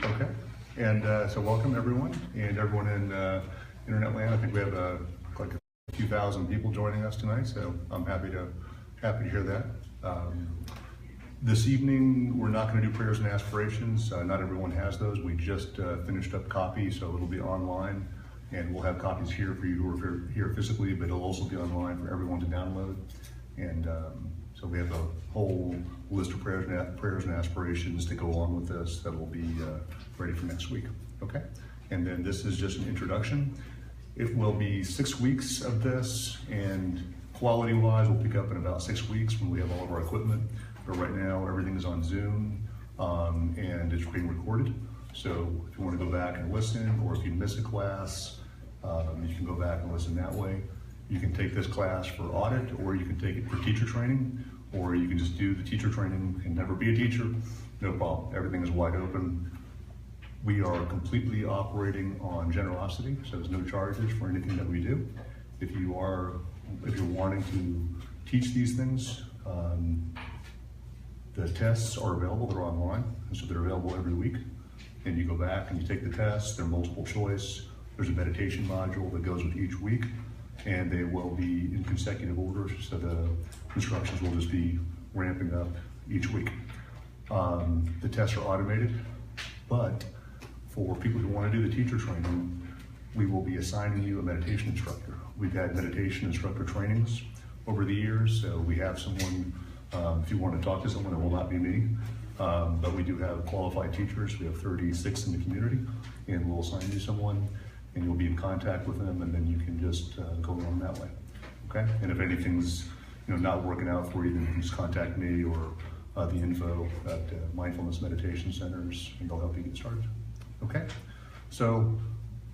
Okay, and so welcome everyone, and everyone in internet land. I think we have like a few thousand people joining us tonight, so I'm happy to hear that. This evening, we're not going to do prayers and aspirations. Not everyone has those. We just finished up copies, so it'll be online, and we'll have copies here for you who are here physically, but it'll also be online for everyone to download. And so we have a whole list of prayers and aspirations to go along with this that will be ready for next week. Okay, and then this is just an introduction. It will be 6 weeks of this, and quality-wise, we'll pick up in about 6 weeks when we have all of our equipment. But right now, everything is on Zoom, and it's being recorded. So if you want to go back and listen, or if you miss a class, you can go back and listen that way. You can take this class for audit, or you can take it for teacher training, or you can just do the teacher training and never be a teacher. No problem. Everything is wide open. We are completely operating on generosity, so there's no charges for anything that we do. If you're wanting to teach these things, the tests are available. They're online, and so they're available every week. And you go back and you take the tests. They're multiple choice. There's a meditation module that goes with each week, and they will be in consecutive order, so the instructions will just be ramping up each week. The tests are automated, but for people who want to do the teacher training, we will be assigning you a meditation instructor. We've had meditation instructor trainings over the years, so we have someone, if you want to talk to someone, it will not be me, but we do have qualified teachers. We have 36 in the community, and we'll assign you someone, and you'll be in contact with them, and then you can just go along that way, okay? And if anything's not working out for you, then you can just contact me or the info at Mindfulness Meditation Centers, and they'll help you get started, okay? So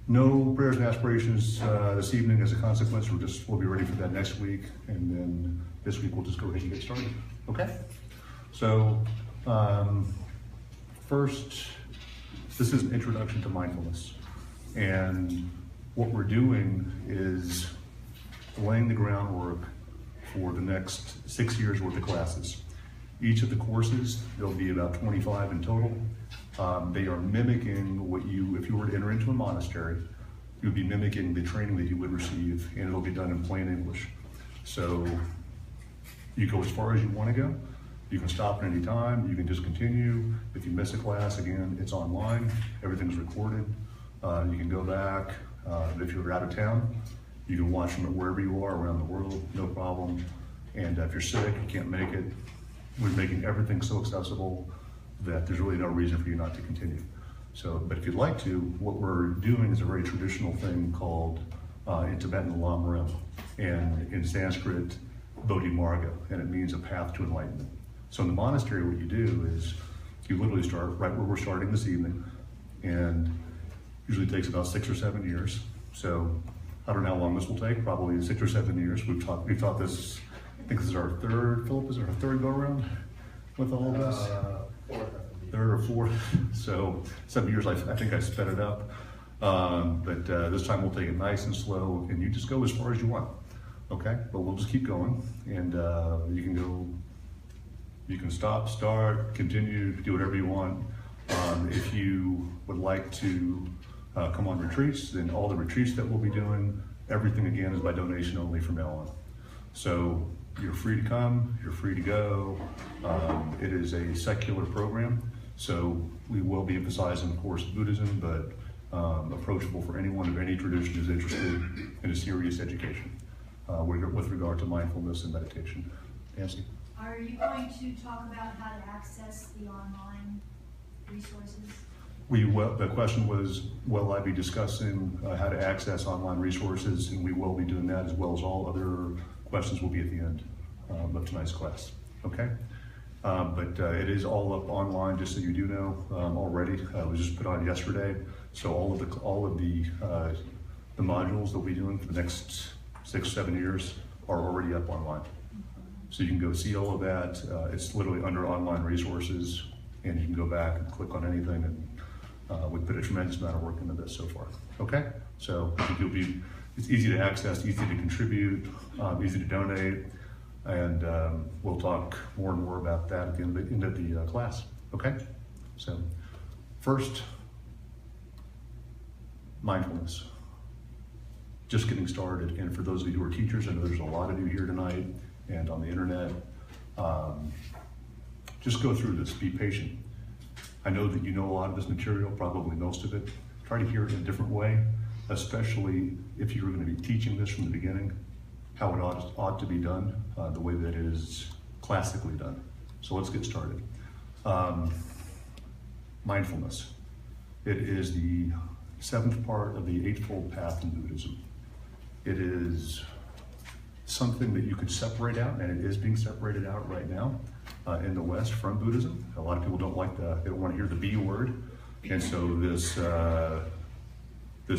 no prayers and aspirations this evening as a consequence. We'll be ready for that next week, and then this week we'll just go ahead and get started, okay? So first, this is an introduction to mindfulness. And what we're doing is laying the groundwork for the next 6 years worth of classes. Each of the courses, there'll be about 25 in total. They are mimicking if you were to enter into a monastery, you'd be mimicking the training that you would receive, and it'll be done in plain English. So you go as far as you want to go. You can stop at any time. You can just continue. If you miss a class, again, it's online. Everything's recorded. You can go back. If you're out of town, you can watch from wherever you are around the world, no problem. And if you're sick, you can't make it, we're making everything so accessible that there's really no reason for you not to continue. So, but if you'd like to, what we're doing is a very traditional thing called, in Tibetan, Lam Rim, and in Sanskrit, Bodhi Marga, and it means a path to enlightenment. So in the monastery, what you do is you literally start right where we're starting this evening, and usually takes about 6 or 7 years. So I don't know how long this will take, probably 6 or 7 years. We've taught this, I think this is our third, Philip, is it our third go around with all of this? Third or fourth. So 7 years, I think I sped it up. But this time we'll take it nice and slow, and you just go as far as you want, okay? But we'll just keep going, and you can stop, start, continue, do whatever you want. If you would like to come on retreats, then all the retreats that we'll be doing, everything again is by donation only from now on. So you're free to come, you're free to go. It is a secular program, so we will be emphasizing, of course, Buddhism, but approachable for anyone of any tradition who's interested in a serious education with regard to mindfulness and meditation. Nancy? Are you going to talk about how to access the online resources? The question was, will I be discussing how to access online resources, and we will be doing that, as well as all other questions will be at the end of tonight's class, okay? But it is all up online, just so you do know already. It was just put on yesterday, so all of the modules that we'll be doing for the next 6, 7 years are already up online. So you can go see all of that. It's literally under online resources, and you can go back and click on anything, and we put a tremendous amount of work into this so far, okay? So I think it's easy to access, easy to contribute, easy to donate, and we'll talk more and more about that at the end of the class, okay? So first, mindfulness. Just getting started, and for those of you who are teachers, I know there's a lot of you here tonight and on the internet. Just go through this, be patient. I know that you know a lot of this material, probably most of it. Try to hear it in a different way, especially if you're going to be teaching this from the beginning, how it ought to be done, the way that it is classically done. So let's get started. Mindfulness. It is the 7th part of the Eightfold Path in Buddhism. It is something that you could separate out, and it is being separated out right now in the West from Buddhism. A lot of people don't like they don't want to hear the B word, and so this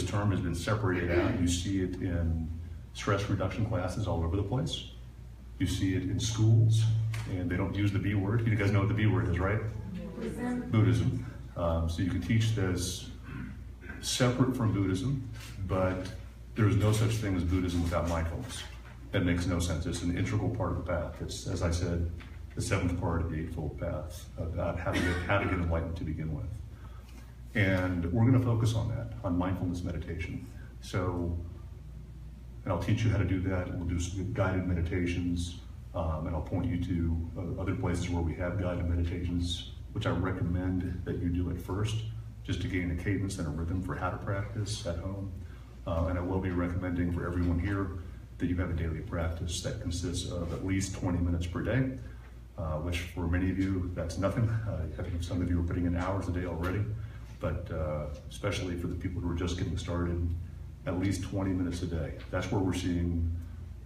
term has been separated out. You see it in stress reduction classes all over the place. You see it in schools, and they don't use the B word. You guys know what the B word is, right? Buddhism. So you can teach this separate from Buddhism, but there's no such thing as Buddhism without mindfulness. That makes no sense. It's an integral part of the path. It's, as I said, the 7th part of the Eightfold Path, about how to get enlightened to begin with. And we're going to focus on that, on mindfulness meditation. So, and I'll teach you how to do that, and we'll do some guided meditations, and I'll point you to other places where we have guided meditations, which I recommend that you do at first, just to gain a cadence and a rhythm for how to practice at home. And I will be recommending for everyone here that you have a daily practice that consists of at least 20 minutes per day, which for many of you, that's nothing. I think some of you are putting in hours a day already, but especially for the people who are just getting started, at least 20 minutes a day. That's where we're seeing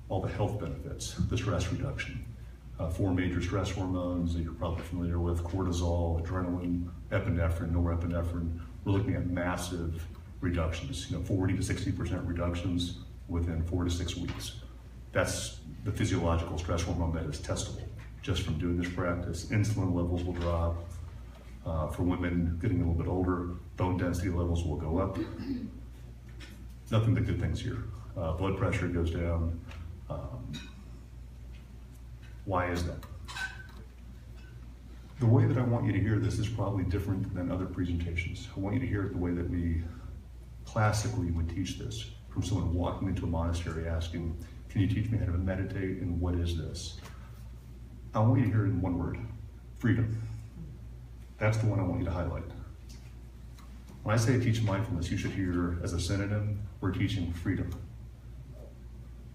all the health benefits, the stress reduction. 4 major stress hormones that you're probably familiar with: cortisol, adrenaline, epinephrine, norepinephrine. We're looking at massive reductions, 40 to 60% reductions within 4 to 6 weeks. That's the physiological stress hormone that is testable just from doing this practice. Insulin levels will drop. For women getting a little bit older, bone density levels will go up. Nothing but good things here. Blood pressure goes down. Why is that? The way that I want you to hear this is probably different than other presentations. I want you to hear it the way that we classically would teach this, from someone walking into a monastery asking, can you teach me how to meditate, and what is this? I want you to hear it in one word: freedom. That's the one I want you to highlight. When I say teach mindfulness, you should hear as a synonym, we're teaching freedom.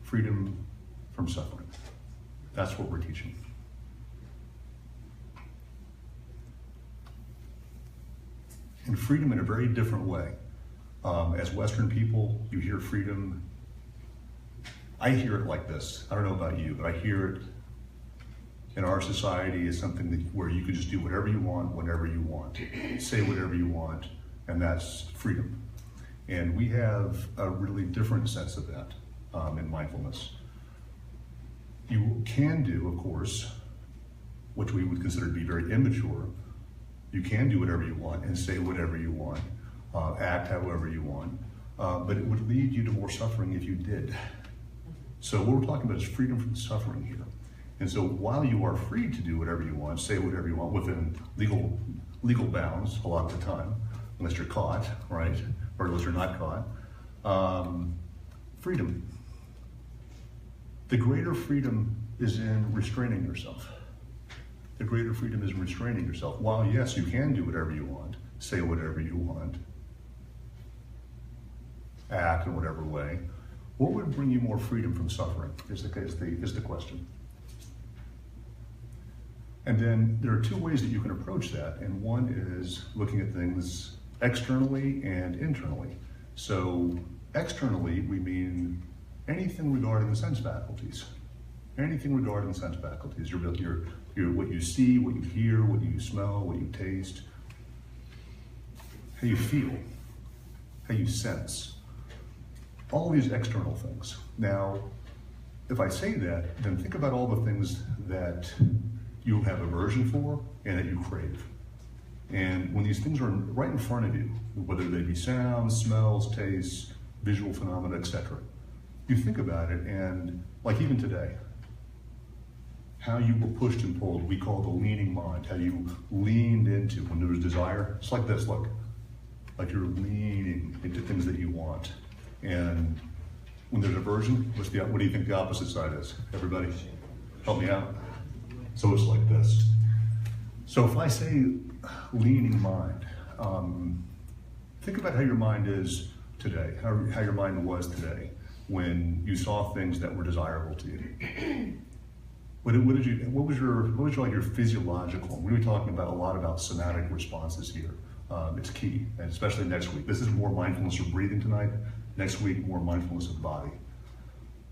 Freedom from suffering. That's what we're teaching. And freedom in a very different way. As Western people, you hear freedom. I hear it like this. I don't know about you, but I hear it in our society as something where you can just do whatever you want, whenever you want, say whatever you want, and that's freedom. And we have a really different sense of that in mindfulness. You can do, of course, which we would consider to be very immature, you can do whatever you want and say whatever you want, act however you want, but it would lead you to more suffering if you did. So what we're talking about is freedom from suffering here. And so while you are free to do whatever you want, say whatever you want within legal bounds a lot of the time, unless you're caught, right? Or unless you're not caught, freedom. The greater freedom is in restraining yourself. The greater freedom is in restraining yourself. While yes, you can do whatever you want, say whatever you want, act in whatever way, what would bring you more freedom from suffering is the question. And then there are 2 ways that you can approach that, and one is looking at things externally and internally. So externally, we mean anything regarding the sense faculties. Anything regarding the sense faculties. Your what you see, what you hear, what you smell, what you taste, how you feel, how you sense. All these external things. Now, if I say that, then think about all the things that you have aversion for and that you crave. And when these things are right in front of you, whether they be sounds, smells, tastes, visual phenomena, etc., you think about it, and like even today, how you were pushed and pulled, we call the leaning mind, how you leaned into when there was desire. It's like this, look. like you're leaning into things that you want. And when there's aversion, what do you think the opposite side is? Everybody, help me out. So it's like this. So if I say leaning mind, think about how your mind is today, how your mind was today when you saw things that were desirable to you. What was your physiological? We're talking about a lot about somatic responses here. It's key, and especially next week. This is more mindfulness of breathing tonight. Next week, more mindfulness of body.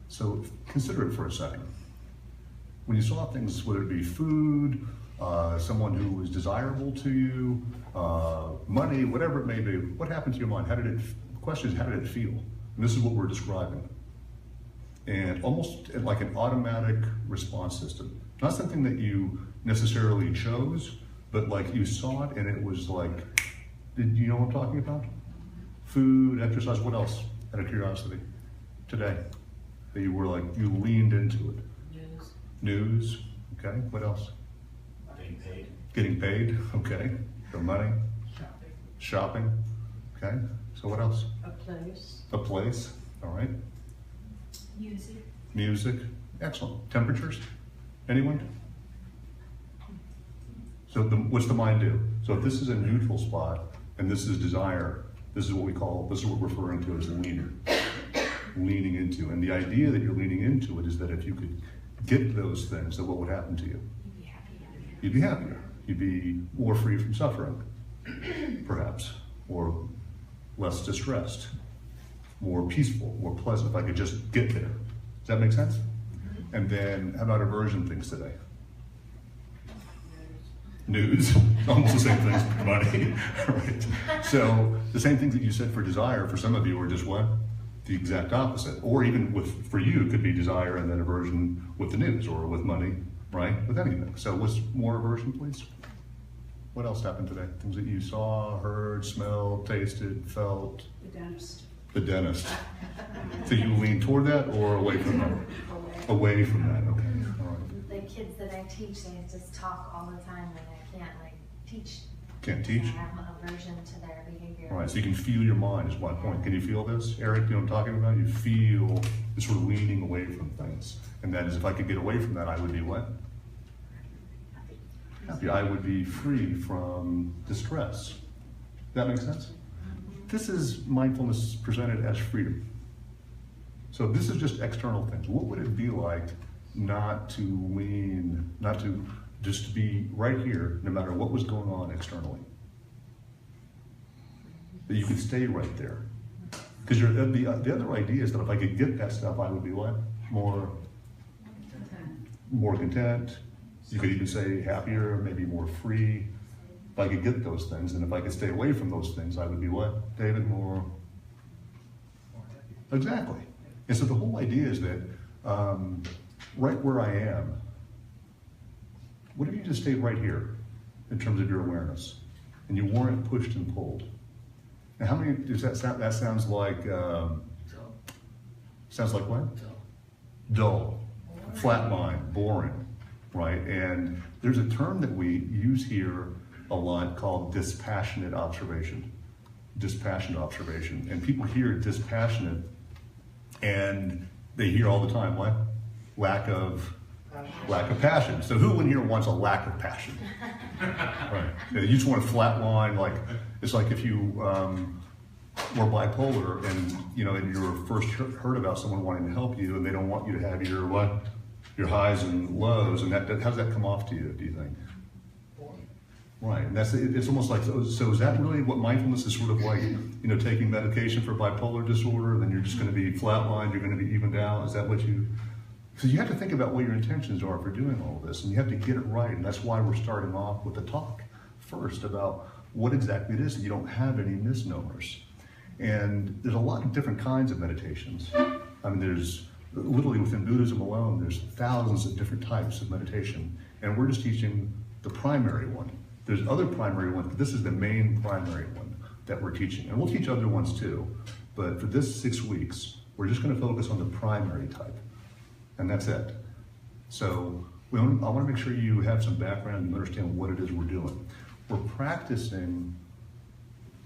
So consider it for a second. When you saw things, whether it be food, someone who was desirable to you, money, whatever it may be, what happened to your mind? The question is, how did it feel? And this is what we're describing. And almost like an automatic response system. Not something that you necessarily chose, but like you saw it and it was like, did you know what I'm talking about? Food, exercise, what else, out of curiosity, today? That you were like, you leaned into it. News, okay, what else? Getting paid. Getting paid, okay. So money. Shopping, okay. So what else? A place. A place, all right. Music, excellent. Temperatures, anyone? So what's the mind do? So if this is a neutral spot and this is desire, this is what we're referring to as leaning into. And the idea that you're leaning into it is that if you could get those things, then what would happen to you? You'd be happier. You'd be more free from suffering, perhaps, or less distressed, more peaceful, more pleasant, if I could just get there. Does that make sense? And then, how about aversion things today? News, almost the same things for money, right? So, the same things that you said for desire, for some of you are just what? The exact opposite. Or even for you, it could be desire and then aversion with the news or with money, right? With anything. So, what's more aversion, please? What else happened today? Things that you saw, heard, smelled, tasted, felt? The dentist. The dentist. So you lean toward that or away from that? Away from that, okay. All right. The kids that I teach, they just talk all the time and I can't teach. Can't teach? I have an aversion to their behavior. All right, so you can feel your mind is my point. Can you feel this, Eric? You know what I'm talking about? You feel this sort of leaning away from things. And that is, if I could get away from that, I would be what? Happy. I would be free from distress. That makes sense? This is mindfulness presented as freedom. So this is just external things. What would it be like not to lean, not to just be right here, no matter what was going on externally? That you could stay right there. Because the other idea is that if I could get that stuff, I would be what? More content. You could even say happier, maybe more free. If I could get those things, and if I could stay away from those things, I would be what, David? More happy. Exactly. And so the whole idea is that right where I am, what if you just stayed right here in terms of your awareness, and you weren't pushed and pulled? Now, how many does that sound? That sounds like sounds like what? Dull, flat mind, boring, right? And there's a term that we use here a lot called dispassionate observation. Dispassionate observation. And people hear dispassionate and they hear all the time what? Lack of passion. So who in here wants a lack of passion? Right. You just want a flat line, like it's like if you were bipolar and and you first heard about someone wanting to help you and they don't want you to have your what? Your highs and lows, and how does that come off to you, do you think? Right, and it's almost like, so is that really what mindfulness is sort of like, taking medication for bipolar disorder, then you're just going to be flatlined, you're going to be evened out, is that what so you have to think about what your intentions are for doing all of this, and you have to get it right, and that's why we're starting off with the talk first about what exactly it is, so you don't have any misnomers. And there's a lot of different kinds of meditations. I mean, there's, literally within Buddhism alone, there's thousands of different types of meditation, and we're just teaching the primary one. There's other primary ones, but this is the main primary one that we're teaching. And we'll teach other ones too, but for this 6 weeks, we're just going to focus on the primary type, and that's it. So I want to make sure you have some background and understand what it is we're doing. We're practicing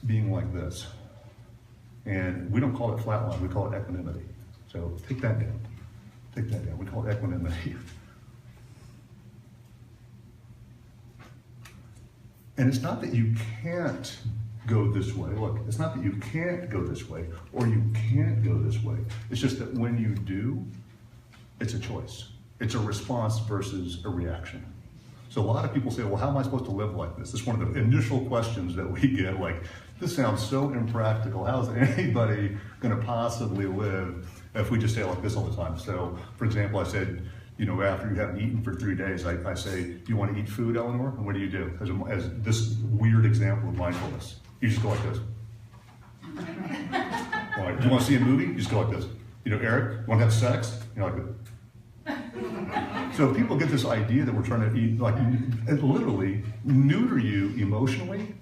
being like this. And we don't call it flatline, we call it equanimity. So take that down. Take that down. We call it equanimity. And it's not that you can't go this way. Look, it's not that you can't go this way or you can't go this way. It's just that when you do, it's a choice. It's a response versus a reaction. So a lot of people say, well, how am I supposed to live like this? It's one of the initial questions that we get, like, this sounds so impractical. How's anybody going to possibly live if we just say like this all the time? So, for example, I said, you know, after you haven't eaten for 3 days, I say, do you want to eat food, Eleanor? And what do? As this weird example of mindfulness. You just go like this. All right, do you want to see a movie? You just go like this. You know, Eric, you want to have sex? You know, like this. So people get this idea that we're trying to eat, like, literally neuter you emotionally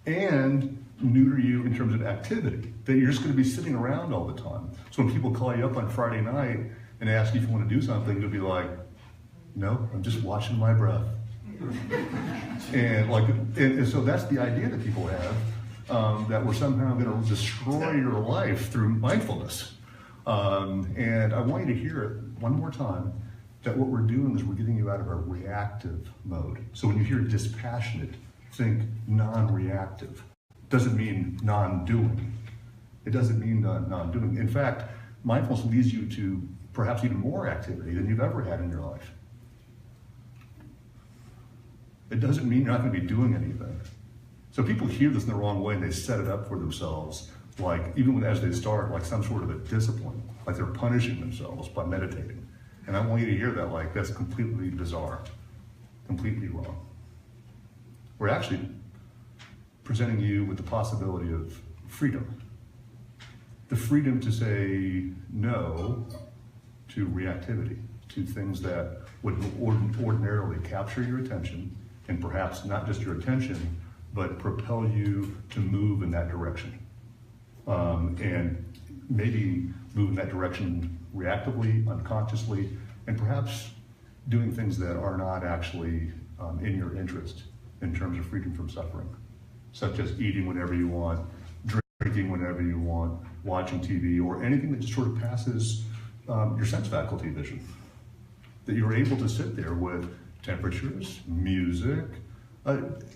and neuter you in terms of activity, that you're just going to be sitting around all the time. So when people call you up on Friday night and ask you if you want to do something, you'll be like, no, I'm just watching my breath. And so that's the idea that people have, that we're somehow going to destroy your life through mindfulness. And I want you to hear it one more time, that what we're doing is we're getting you out of a reactive mode. So when you hear dispassionate, think non-reactive. Doesn't mean non-doing. It doesn't mean non-doing. In fact, mindfulness leads you to perhaps even more activity than you've ever had in your life. It doesn't mean you're not going to be doing anything. So people hear this in the wrong way and they set it up for themselves, like even as they start, like some sort of a discipline, like they're punishing themselves by meditating. And I want you to hear that like that's completely bizarre, completely wrong. We're actually presenting you with the possibility of freedom. The freedom to say no to reactivity, to things that would ordinarily capture your attention, and perhaps not just your attention, but propel you to move in that direction. And maybe move in that direction reactively, unconsciously, and perhaps doing things that are not actually in your interest in terms of freedom from suffering, such as eating whenever you want, drinking whenever you want, watching TV, or anything that just sort of passes your sense faculty vision. That you're able to sit there with temperatures, music,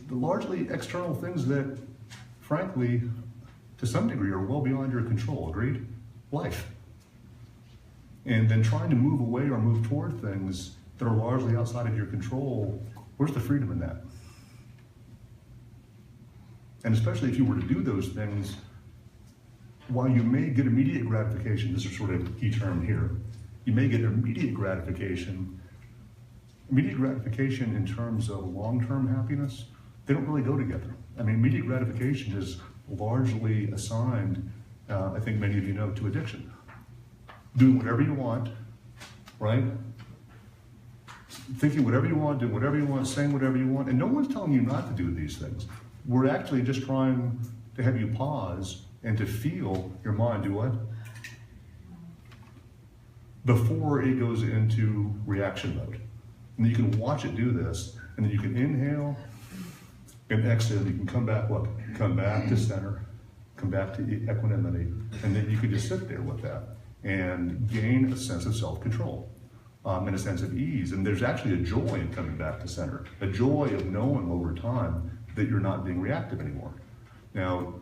largely external things that, frankly, to some degree are well beyond your control, agreed? Life. And then trying to move away or move toward things that are largely outside of your control, where's the freedom in that? And especially if you were to do those things, while you may get immediate gratification, this is sort of a key term here, you may get immediate gratification in terms of long-term happiness, they don't really go together. I mean, immediate gratification is largely assigned, I think many of you know, to addiction. Doing whatever you want, right? Thinking whatever you want, doing whatever you want, saying whatever you want, and no one's telling you not to do these things. We're actually just trying to have you pause and to feel your mind do what? Before it goes into reaction mode. And you can watch it do this, and then you can inhale and exhale. You can come back, what? Come back to center, come back to equanimity, and then you can just sit there with that and gain a sense of self-control and a sense of ease. And there's actually a joy in coming back to center, a joy of knowing over time that you're not being reactive anymore. Now,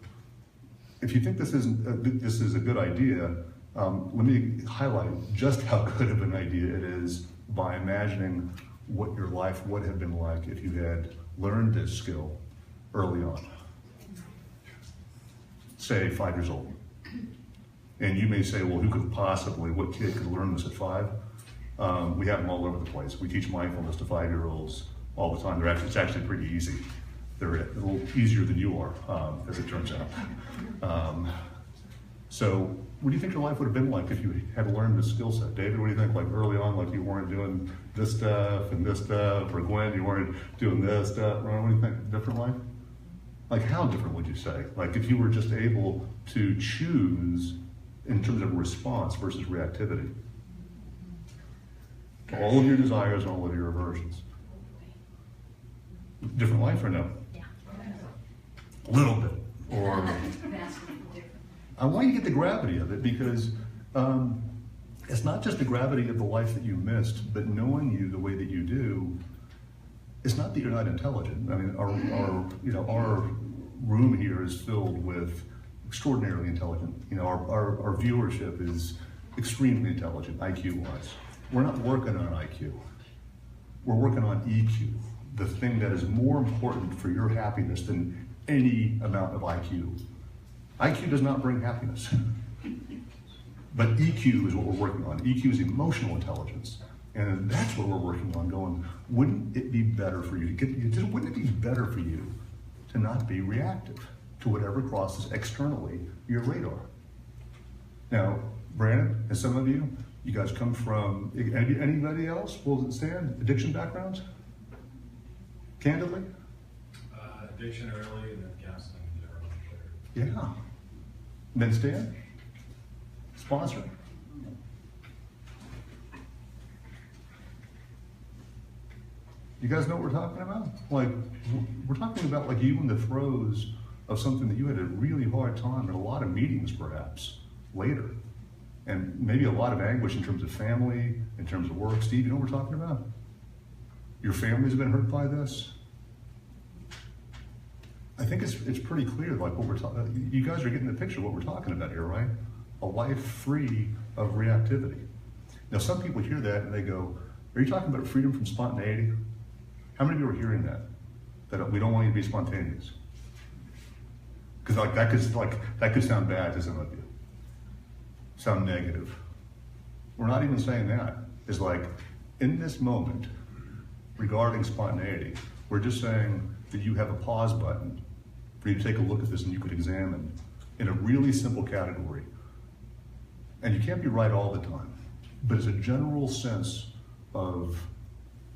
if you think this is a good idea, let me highlight just how good of an idea it is by imagining what your life would have been like if you had learned this skill early on. Say 5 years old. And you may say, well, what kid could learn this at 5? We have them all over the place. We teach mindfulness to 5-year-olds all the time. It's actually pretty easy. They're a little easier than you are, as it turns out. So what do you think your life would have been like if you had learned this skill set? David, what do you think, like early on, like you weren't doing this stuff and this stuff, or Gwen, you weren't doing this stuff, Ron, what do you think, different life? Like how different would you say? Like if you were just able to choose in terms of response versus reactivity. To all of your desires and all of your aversions. Different life or no? Yeah. A little bit. or Vastly different. I want you to get the gravity of it, because it's not just the gravity of the life that you missed, but knowing you the way that you do. It's not that you're not intelligent. I mean, our room here is filled with extraordinarily intelligent. Our viewership is extremely intelligent, IQ-wise. We're not working on IQ. We're working on EQ, the thing that is more important for your happiness than any amount of IQ. IQ does not bring happiness. But EQ is what we're working on. EQ is emotional intelligence. And that's what we're working on, going, wouldn't it be better for you to wouldn't it be better for you to not be reactive to whatever crosses externally your radar? Now, Brandon and some of you guys come from, anybody else, will it stand, addiction backgrounds? Candidly? Addiction early, and then counseling in general later. Yeah. Then Stan? Sponsor? You guys know what we're talking about? Like, we're talking about like you in the throes of something that you had a really hard time, and a lot of meetings perhaps later. And maybe a lot of anguish in terms of family, in terms of work. Steve, you know what we're talking about? Your family's been hurt by this? I think it's pretty clear, like what we're talking, you guys are getting the picture of what we're talking about here, right? A life free of reactivity. Now some people hear that and they go, are you talking about freedom from spontaneity? How many of you are hearing that? That we don't want you to be spontaneous? Because that could sound bad to some of you. Sound negative. We're not even saying that. It's like, in this moment, regarding spontaneity, we're just saying that you have a pause button for you to take a look at this and you could examine in a really simple category. And you can't be right all the time, but it's a general sense of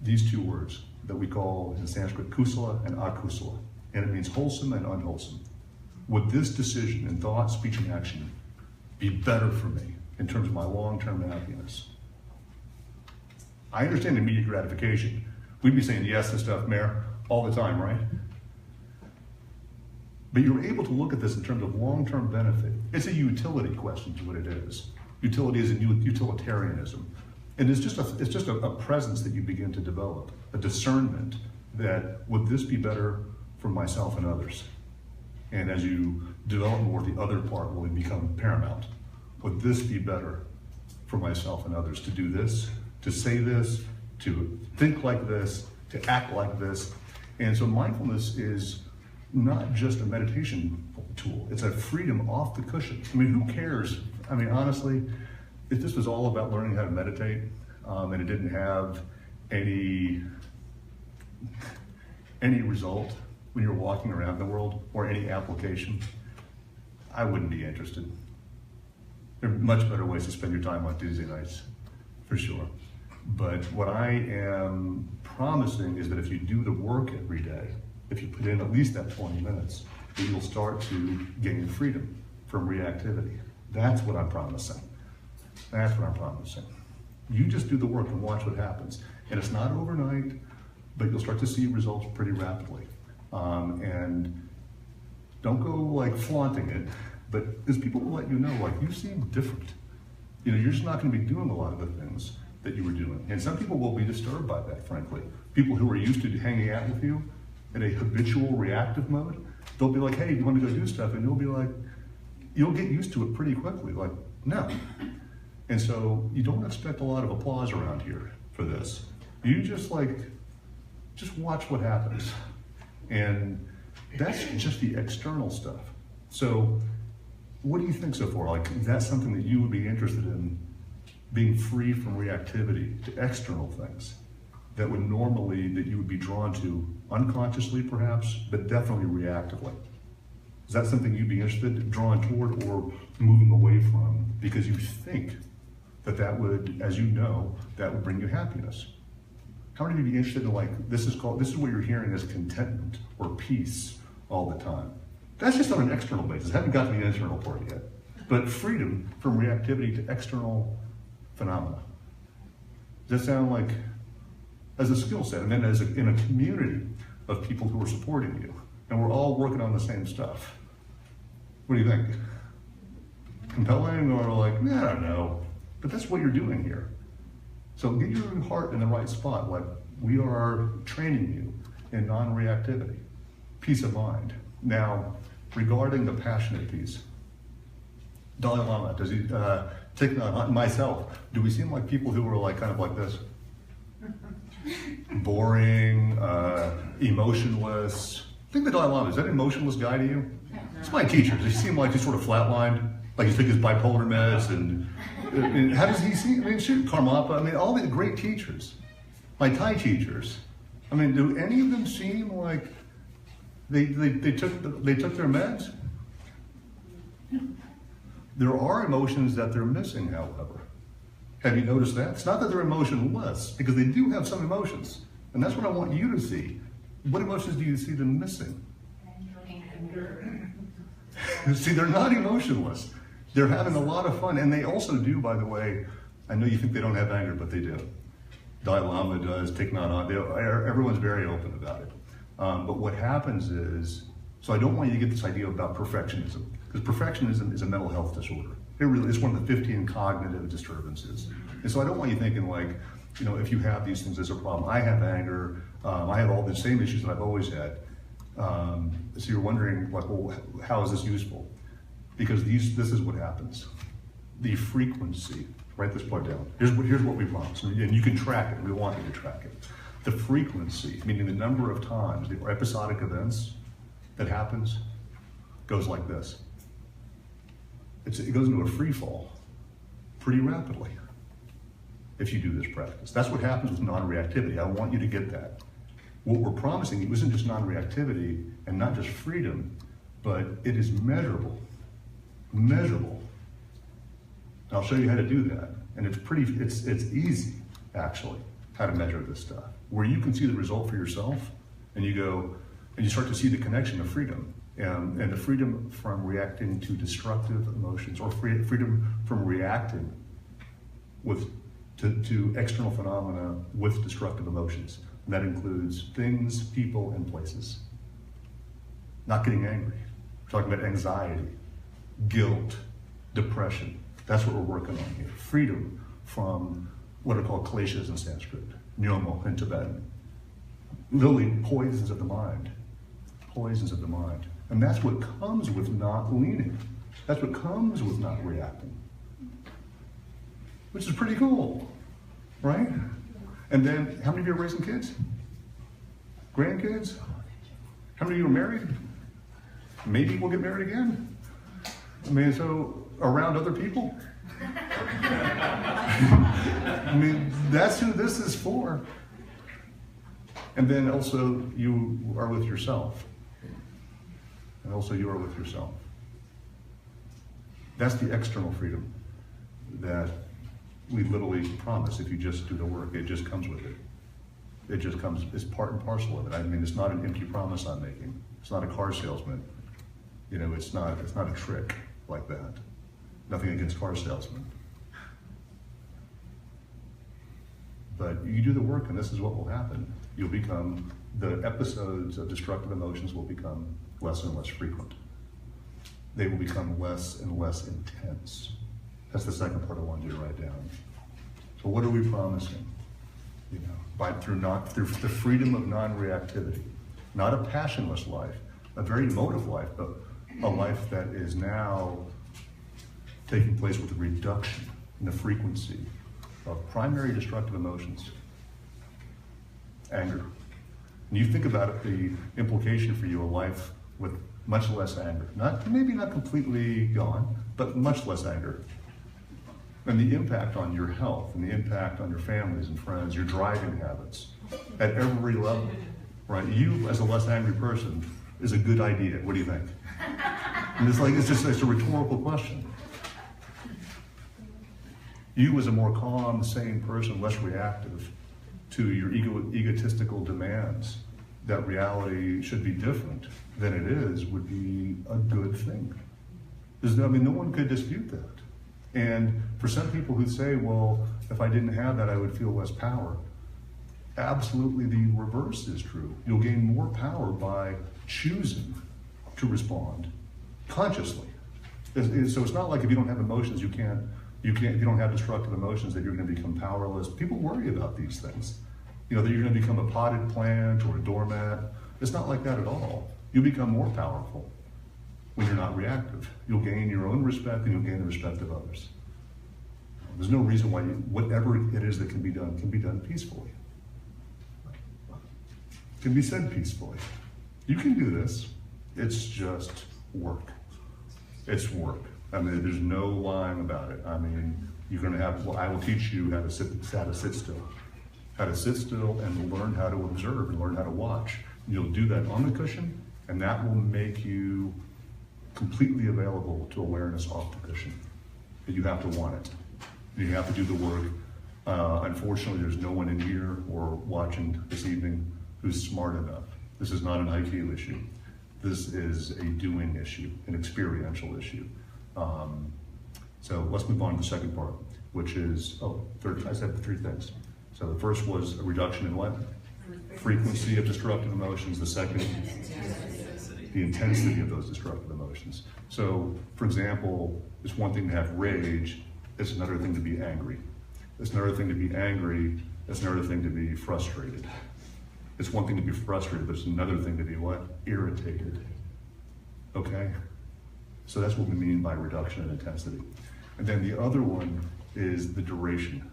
these two words that we call in Sanskrit kusala and akusala, and it means wholesome and unwholesome. Would this decision in thought, speech, and action be better for me in terms of my long-term happiness? I understand immediate gratification. We'd be saying yes to stuff, Mayor, all the time, right? But you're able to look at this in terms of long-term benefit. It's a utility question to what it is. Utility is in utilitarianism. And it's just a presence that you begin to develop, a discernment that would this be better for myself and others? And as you develop more, the other part will become paramount. Would this be better for myself and others to do this, to say this, to think like this, to act like this? And so mindfulness is not just a meditation tool, it's a freedom off the cushion. I mean, who cares? I mean, honestly, if this was all about learning how to meditate, and it didn't have any result when you're walking around the world, or any application, I wouldn't be interested. There are much better ways to spend your time on Tuesday nights, for sure. But what I am promising is that if you do the work every day, if you put in at least that 20 minutes, that you'll start to gain freedom from reactivity. That's what I'm promising. That's what I'm promising. You just do the work and watch what happens. And it's not overnight, but you'll start to see results pretty rapidly. And don't go like flaunting it, but because people will let you know, like, you seem different. You know, you're just not going to be doing a lot of the things that you were doing. And some people will be disturbed by that, frankly. People who are used to hanging out with you in a habitual reactive mode, they'll be like, hey, you want to go do stuff? And you'll be like, you'll get used to it pretty quickly. Like, no. And so you don't expect a lot of applause around here for this. You just watch what happens. And that's just the external stuff. So what do you think so far? Like, is that something that you would be interested in, being free from reactivity to external things that would normally, that you would be drawn to unconsciously perhaps, but definitely reactively? Is that something you'd be interested in, drawn toward, or moving away from because you think that would, as you know, that would bring you happiness? How many of you be interested in, like, this is what you're hearing as contentment or peace all the time? That's just on an external basis. I haven't got to the internal part yet. But freedom from reactivity to external phenomena. Does that sound like, as a skill set, and then in a community of people who are supporting you, and we're all working on the same stuff, What do you think? Compelling or like, I don't know. But that's what you're doing here. So get your heart in the right spot. Like, we are training you in non-reactivity, peace of mind. Now, regarding the passionate piece, Dalai Lama, does he, myself, do we seem like people who are like kind of like this? Boring, emotionless. I think the Dalai Lama, is that an emotionless guy to you? It's my teacher. Does he seem like he's sort of flatlined? Like he took his bipolar meds and how does he seem? I mean, shoot, Karmapa, I mean, all the great teachers, my Thai teachers. I mean, do any of them seem like they took their meds? There are emotions that they're missing, however. Have you noticed that? It's not that they're emotionless, because they do have some emotions. And that's what I want you to see. What emotions do you see them missing? Anger. See, they're not emotionless. They're having a lot of fun. And they also do, by the way, I know you think they don't have anger, but they do. Dalai Lama does, Thich Nhat Hanh, everyone's very open about it. But what happens is, so I don't want you to get this idea about perfectionism, because perfectionism is a mental health disorder. It really is one of the 15 cognitive disturbances. And so I don't want you thinking like, if you have these things, there's a problem. I have anger, I have all the same issues that I've always had. So you're wondering, like, well, how is this useful? Because this is what happens. The frequency, write this part down. Here's what we promise, and you can track it. We want you to track it. The frequency, meaning the number of times, the episodic events that happens, goes like this. It goes into a free fall pretty rapidly if you do this practice. That's what happens with non-reactivity. I want you to get that. What we're promising you isn't just non-reactivity and not just freedom, but it is measurable. Measurable. And I'll show you how to do that. And it's easy, actually, how to measure this stuff. Where you can see the result for yourself, and you start to see the connection of freedom. And the freedom from reacting to destructive emotions, or freedom from reacting to external phenomena with destructive emotions. And that includes things, people, and places. Not getting angry. We're talking about anxiety, guilt, depression. That's what we're working on here. Freedom from what are called kleshas in Sanskrit, nyomo in Tibetan. Literally poisons of the mind. Poisons of the mind. And that's what comes with not leaning. That's what comes with not reacting. Which is pretty cool, right? And then, how many of you are raising kids? Grandkids? How many of you are married? Maybe we'll get married again. I mean, so around other people? I mean, that's who this is for. And then also, you are with yourself. And also you are with yourself. That's the external freedom that we literally promise if you just do the work. It just comes with it. It just comes, it's part and parcel of it. I mean, it's not an empty promise I'm making. It's not a car salesman. It's not a trick like that. Nothing against car salesmen. But you do the work and this is what will happen. You'll become, the episodes of destructive emotions will become less and less frequent. They will become less and less intense. That's the second part I wanted you to write down. So what are we promising? Through the freedom of non-reactivity. Not a passionless life, a very emotive life, but a life that is now taking place with a reduction in the frequency of primary destructive emotions. Anger. And you think about it, the implication for you, a life with much less anger. Maybe not completely gone, but much less anger. And the impact on your health, and the impact on your families and friends, your driving habits, at every level, right? You, as a less angry person, is a good idea. What do you think? And it's a rhetorical question. You, as a more calm, sane person, less reactive to your egotistical demands, that reality should be different than it is, would be a good thing. No one could dispute that. And for some people who say, well, if I didn't have that, I would feel less power. Absolutely the reverse is true. You'll gain more power by choosing to respond consciously, So it's not like if you don't have emotions, if you don't have destructive emotions, that you're going to become powerless. People worry about these things. You know, that you're going to become a potted plant or a doormat. It's not like that at all. You become more powerful when you're not reactive. You'll gain your own respect and you'll gain the respect of others. There's no reason why whatever it is that can be done peacefully. It can be said peacefully. You can do this. It's just work. It's work. I mean, there's no lying about it. I mean, you're going to have, well, I will teach you how to sit still. How to sit still and learn how to observe and learn how to watch. You'll do that on the cushion, and that will make you completely available to awareness off the cushion. But you have to want it. You have to do the work. Unfortunately, there's no one in here or watching this evening who's smart enough. This is not an IQ issue. This is a doing issue, an experiential issue. So let's move on to the second part, which is, I said 3 things. So the first was a reduction in what? Frequency of destructive emotions. The second, the intensity of those destructive emotions. So, for example, it's one thing to have rage, it's another thing to be angry. It's another thing to be angry, it's another thing to be frustrated. It's one thing to be frustrated, but it's another thing to be what? Irritated. Okay? So that's what we mean by reduction in intensity. And then the other one is the duration.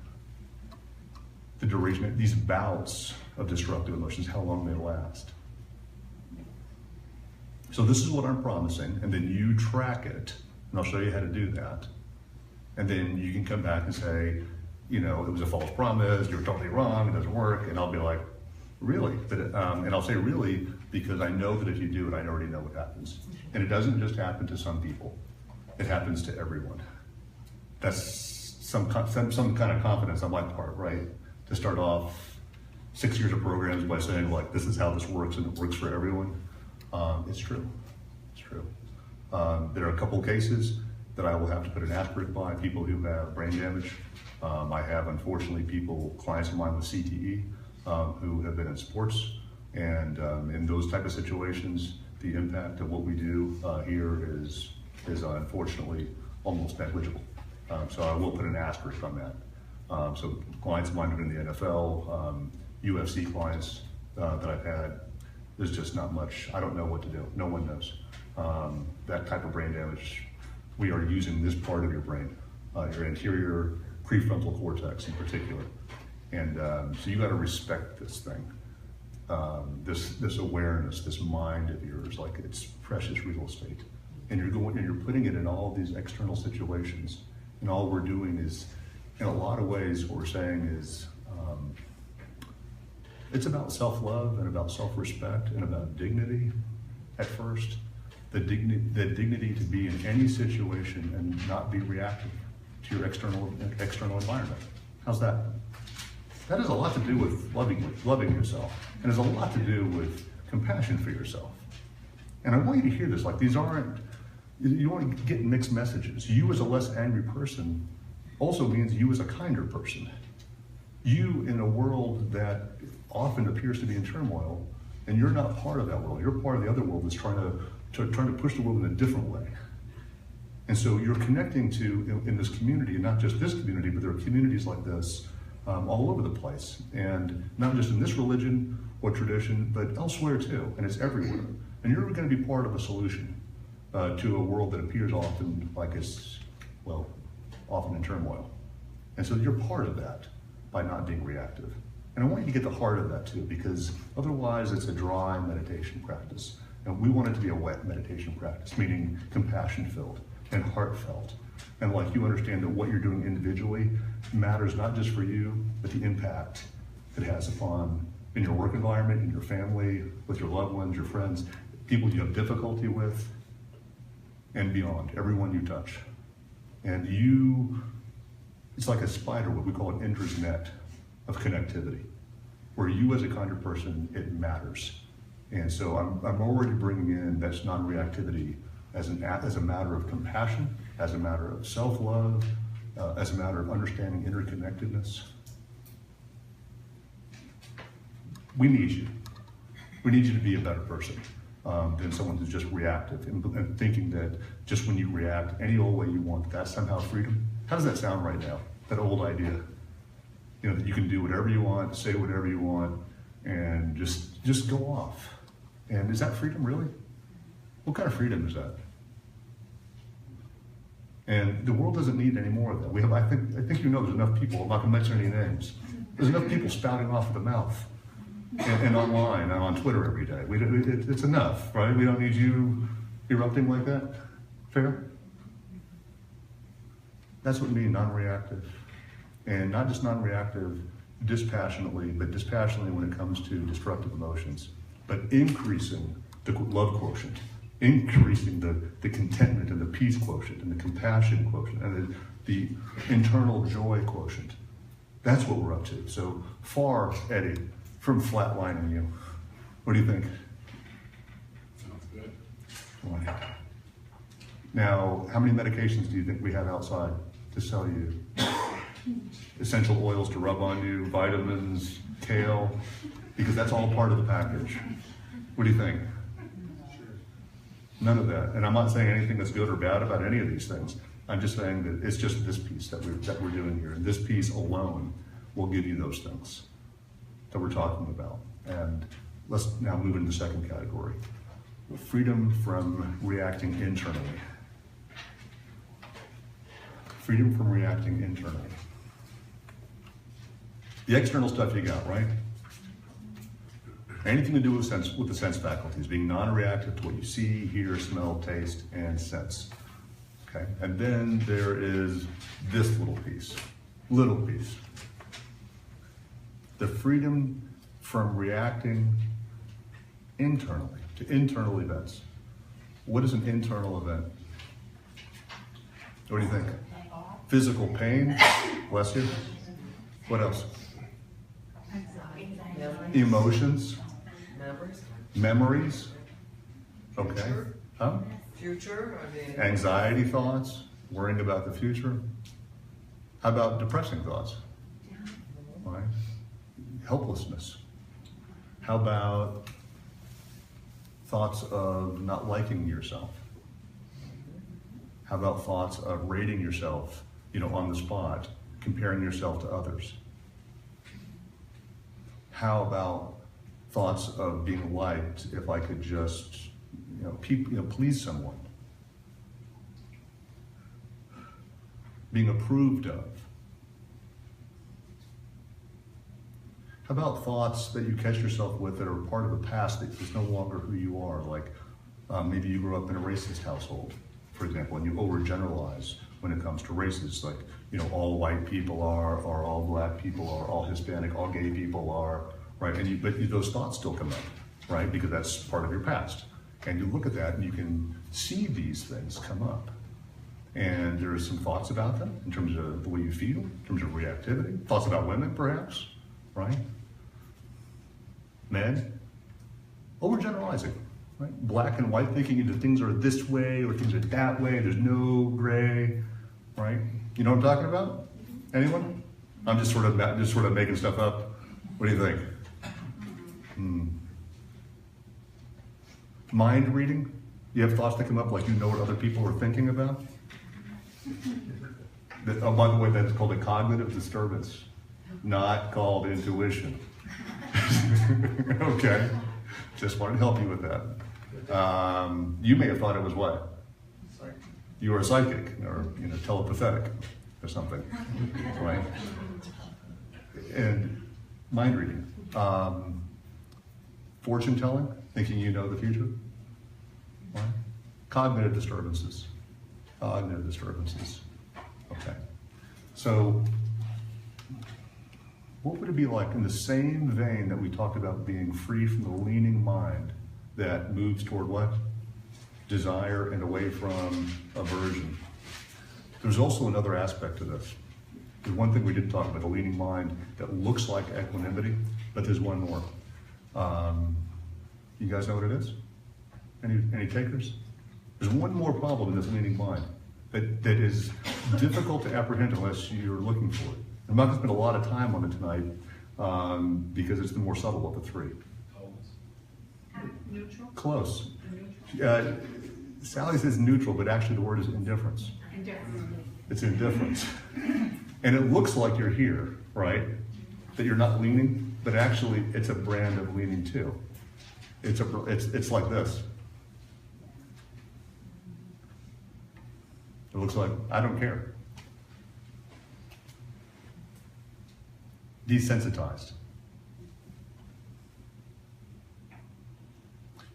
The duration, these bouts of destructive emotions, how long they last. So this is what I'm promising, and then you track it, and I'll show you how to do that. And then you can come back and say, you know, it was a false promise, you're totally wrong, it doesn't work, and I'll be like, really? But, and I'll say really, because I know that if you do it, I already know what happens. And it doesn't just happen to some people, it happens to everyone. That's some kind of confidence on my part, right? To start off 6 years of programs by saying, like, this is how this works and it works for everyone. It's true, it's true. There are a couple cases that I will have to put an asterisk by, people who have brain damage. I have, unfortunately, clients of mine with CTE who have been in sports, and in those type of situations, the impact of what we do here is unfortunately almost negligible. So I will put an asterisk on that. So clients of mine who are in the NFL, UFC clients that I've had, there's just not much. I don't know what to do. No one knows. That type of brain damage, we are using this part of your brain, your anterior prefrontal cortex in particular. And so you got to respect this thing, this awareness, this mind of yours, like it's precious real estate. And you're putting it in all these external situations. And all we're doing is, in a lot of ways, what we're saying is, it's about self-love and about self-respect and about dignity at first. The dignity to be in any situation and not be reactive to your external environment. How's that? That has a lot to do with loving yourself, and has a lot to do with compassion for yourself. And I want you to hear this, like these aren't, you want to get mixed messages. You as a less angry person also means you as a kinder person. You in a world that often appears to be in turmoil, and you're not part of that world. You're part of the other world that's trying to push the world in a different way. And so you're connecting to, in this community, and not just this community, but there are communities like this all over the place. And not just in this religion or tradition, but elsewhere too, and it's everywhere. And you're going to be part of a solution to a world that appears often like it's, well, often in turmoil. And so you're part of that by not being reactive. And I want you to get the heart of that too, because otherwise it's a dry meditation practice. And we want it to be a wet meditation practice, meaning compassion-filled and heartfelt. And like you understand that what you're doing individually matters not just for you, but the impact it has upon in your work environment, in your family, with your loved ones, your friends, people you have difficulty with, and beyond, everyone you touch. And it's like a spider, what we call an Indra's net of connectivity, where you as a kinder person, it matters. And so I'm already bringing in that's non-reactivity as a matter of compassion, as a matter of self-love, as a matter of understanding interconnectedness. We need you. We need you to be a better person. than someone who's just reactive and thinking that just when you react any old way you want, that's somehow freedom. How does that sound right now? That old idea, you know, that you can do whatever you want, say whatever you want, and just go off. And is that freedom really? What kind of freedom is that? And the world doesn't need any more of that. We have, I think you know, there's enough people. I'm not going to mention any names. There's enough people spouting off of the mouth, and online and on Twitter every day. It's enough, right? We don't need you erupting like that. Fair? That's what we mean, non-reactive, and not just non-reactive dispassionately, but dispassionately when it comes to destructive emotions, but increasing the love quotient. Increasing the contentment and the peace quotient and the compassion quotient and the internal joy quotient. That's what we're up to. So far, Eddie, from flatlining you. What do you think? Sounds good. Right. Now, how many medications do you think we have outside to sell you? Essential oils to rub on you, vitamins, kale, because that's all part of the package. What do you think? None of that. And I'm not saying anything that's good or bad about any of these things. I'm just saying that it's just this piece that we're doing here. And this piece alone will give you those things that we're talking about. And let's now move into the second category. Freedom from reacting internally. Freedom from reacting internally. The external stuff you got, right? Anything to do with the sense faculties, being non-reactive to what you see, hear, smell, taste, and sense. Okay, and then there is this little piece. The freedom from reacting internally, to internal events. What is an internal event? What do you think? Physical pain, bless you. What else? Emotions. Memories. Okay. Huh? Future. Anxiety thoughts, worrying about the future. How about depressing thoughts? Right? Helplessness. How about thoughts of not liking yourself? How about thoughts of rating yourself, on the spot, comparing yourself to others? How about thoughts of being liked if I could just, please someone? Being approved of. How about thoughts that you catch yourself with that are part of the past that is no longer who you are? Like maybe you grew up in a racist household, for example, and you overgeneralize when it comes to races. Like, all white people are, or all black people are, all Hispanic, all gay people are, right? But those thoughts still come up, right? Because that's part of your past. And you look at that and you can see these things come up. And there are some thoughts about them in terms of the way you feel, in terms of reactivity, thoughts about women perhaps, right? Men, overgeneralizing, right? Black and white thinking into things are this way or things are that way, there's no gray, right? You know what I'm talking about? Anyone? I'm just sort of making stuff up. What do you think? Mind reading? You have thoughts that come up like you know what other people are thinking about? By the way, that's called a cognitive disturbance, not called intuition. Okay, just wanted to help you with that. You may have thought it was what? You were a psychic or telepathic or something, right? And mind reading, fortune telling, thinking you know the future, right? Cognitive disturbances. Okay. So, what would it be like in the same vein that we talked about being free from the leaning mind that moves toward what? Desire and away from aversion. There's also another aspect to this. There's one thing we didn't talk about, the leaning mind that looks like equanimity, but there's one more. You guys know what it is? Any takers? There's one more problem in this leaning mind that is difficult to apprehend unless you're looking for it. I'm not going to spend a lot of time on it tonight because it's the more subtle of the three. Neutral? Close. Neutral? Sally says neutral, but actually the word is indifference. Indifferent. It's indifference. And it looks like you're here, right? That you're not leaning, but actually it's a brand of leaning too. It's like this. It looks like, I don't care. Desensitized.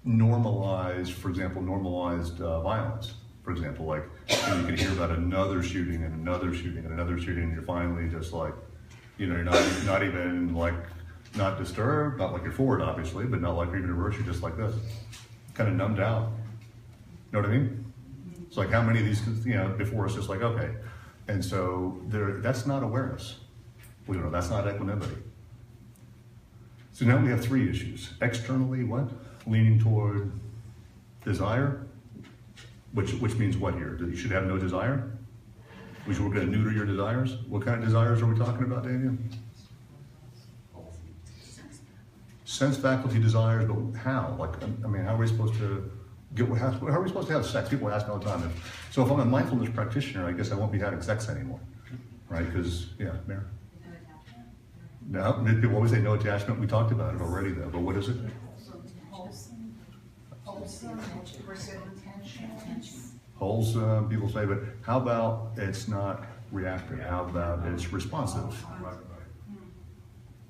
Normalized, for example, normalized violence. For example, like you can hear about another shooting and another shooting and another shooting, and you're finally just like, you're not even like, not disturbed, not like you're forward obviously, but not like you're even reverse, you're just like this. Kind of numbed out. You know what I mean? It's like how many of these, before it's just like, okay. And so that's not awareness. Believe it or not, that's not equanimity. So now we have three issues. Externally, what? Leaning toward desire, which means what here? That you should have no desire? We're going to neuter your desires? What kind of desires are we talking about, Damien? Sense faculty desires, but how? Like, I mean, how are we supposed to how are we supposed to have sex? People ask me all the time. So if I'm a mindfulness practitioner, I guess I won't be having sex anymore, right? Because, yeah, Mary? No, people always say no attachment. We talked about it already, though. But what is it? Wholesome, people say, but how about it's not reactive? How about it's responsive?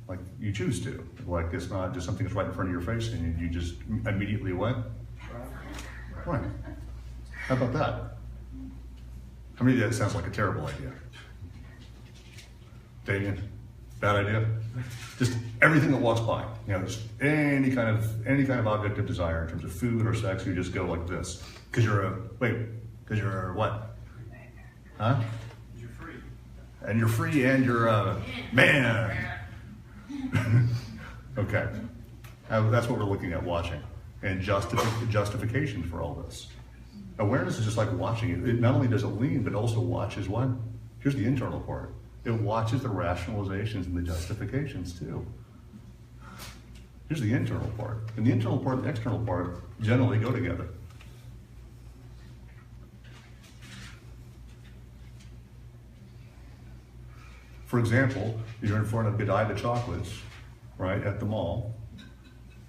Like you choose to. Like it's not just something that's right in front of your face and you just immediately what? Right. How about that? How many of that sounds like a terrible idea? Damien? Bad idea? Just everything that walks by, just any kind of object of desire in terms of food or sex, you just go like this. Because you're what? Huh? You're free. And you're free and you're a man. Okay. That's what we're looking at watching. And justification for all this. Awareness is just like watching it. It not only does it lean, but also watches what? Here's the internal part. It watches the rationalizations and the justifications too. Here's the internal part. And the internal part and the external part generally go together. For example, you're in front of Godiva chocolates, right, at the mall.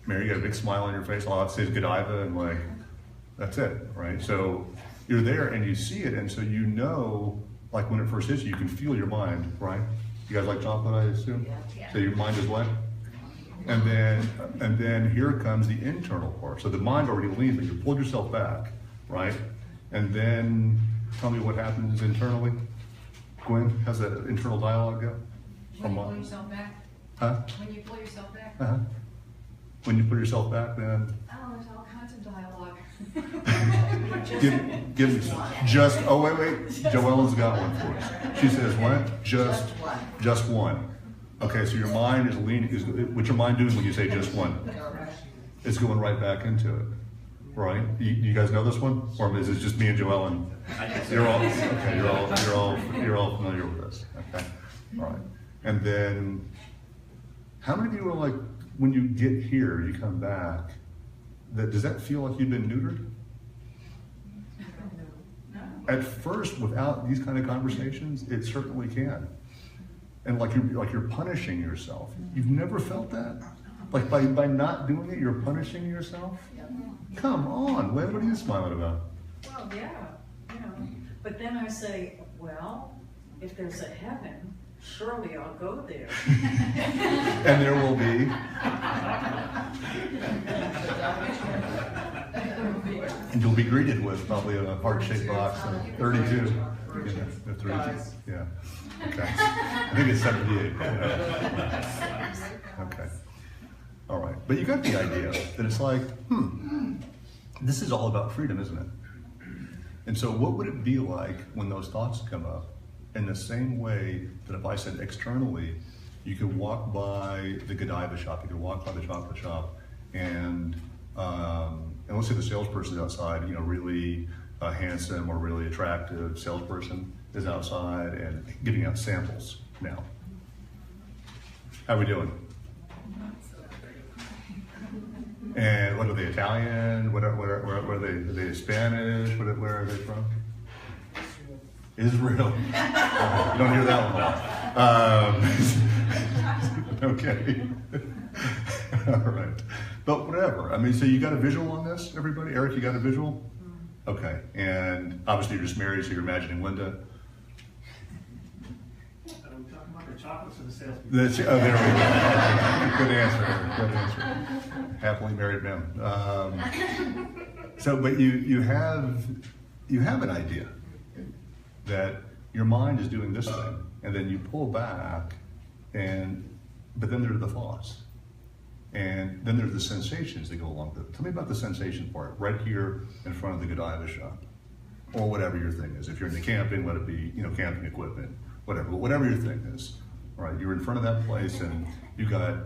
Mary, you got a big smile on your face. All I have to say is Godiva, and like, that's it, right? So you're there and you see it, and so you know, like when it first hits you, you can feel your mind, right? You guys like chocolate, I assume? Yeah. So your mind is what? And then here comes the internal part. So the mind already leans, but you pulled yourself back, right? And then tell me what happens internally. Gwen, how's that internal dialogue go? When you pull yourself back? Huh? When you pull yourself back? Uh-huh. When you pull yourself back, then? Oh, there's all kinds of dialogue. Give me some. Wait. Joelle's got one for us. She says, what? Just one. Okay, so your mind is leaning. What's your mind doing when you say just one? It's going right back into it. Right? You guys know this one? Or is it just me and Joelle and you're all familiar with this? Okay. All right. And then how many of you are like, when you get here, you come back, does that feel like you've been neutered? At first, without these kind of conversations, it certainly can. And like you're punishing yourself. You've never felt that? Like by not doing it, you're punishing yourself? Come on, what are you smiling about? Well, yeah, but then I say, well, if there's a heaven, surely I'll go there. And there will be. And you'll be greeted with probably a heart-shaped box of 32. Yeah. Okay. I think it's 78. Okay. All right. But you got the idea that it's like, this is all about freedom, isn't it? And so what would it be like when those thoughts come up? In the same way that if I said externally, you could walk by the Godiva shop, you could walk by the chocolate shop, and let's say the salesperson outside, really handsome or really attractive salesperson is outside and giving out samples now. How are we doing? And what they Italian? Where are they Spanish? Where are they from? Israel. You don't hear that one. Okay. All right. But whatever. I mean, so you got a visual on this, everybody? Eric, you got a visual? Okay. And obviously you're just married, so you're imagining Linda. Are we talking about the chocolates or the salespeople? There we go. Good answer. Good answer. Happily married man. But you have an idea that your mind is doing this thing, and then you pull back, but then there are the thoughts, and then there's the sensations that go along with it. Tell me about the sensation part, right here in front of the Godiva shop, or whatever your thing is. If you're into camping, let it be, camping equipment, whatever your thing is. All right, you're in front of that place, and you got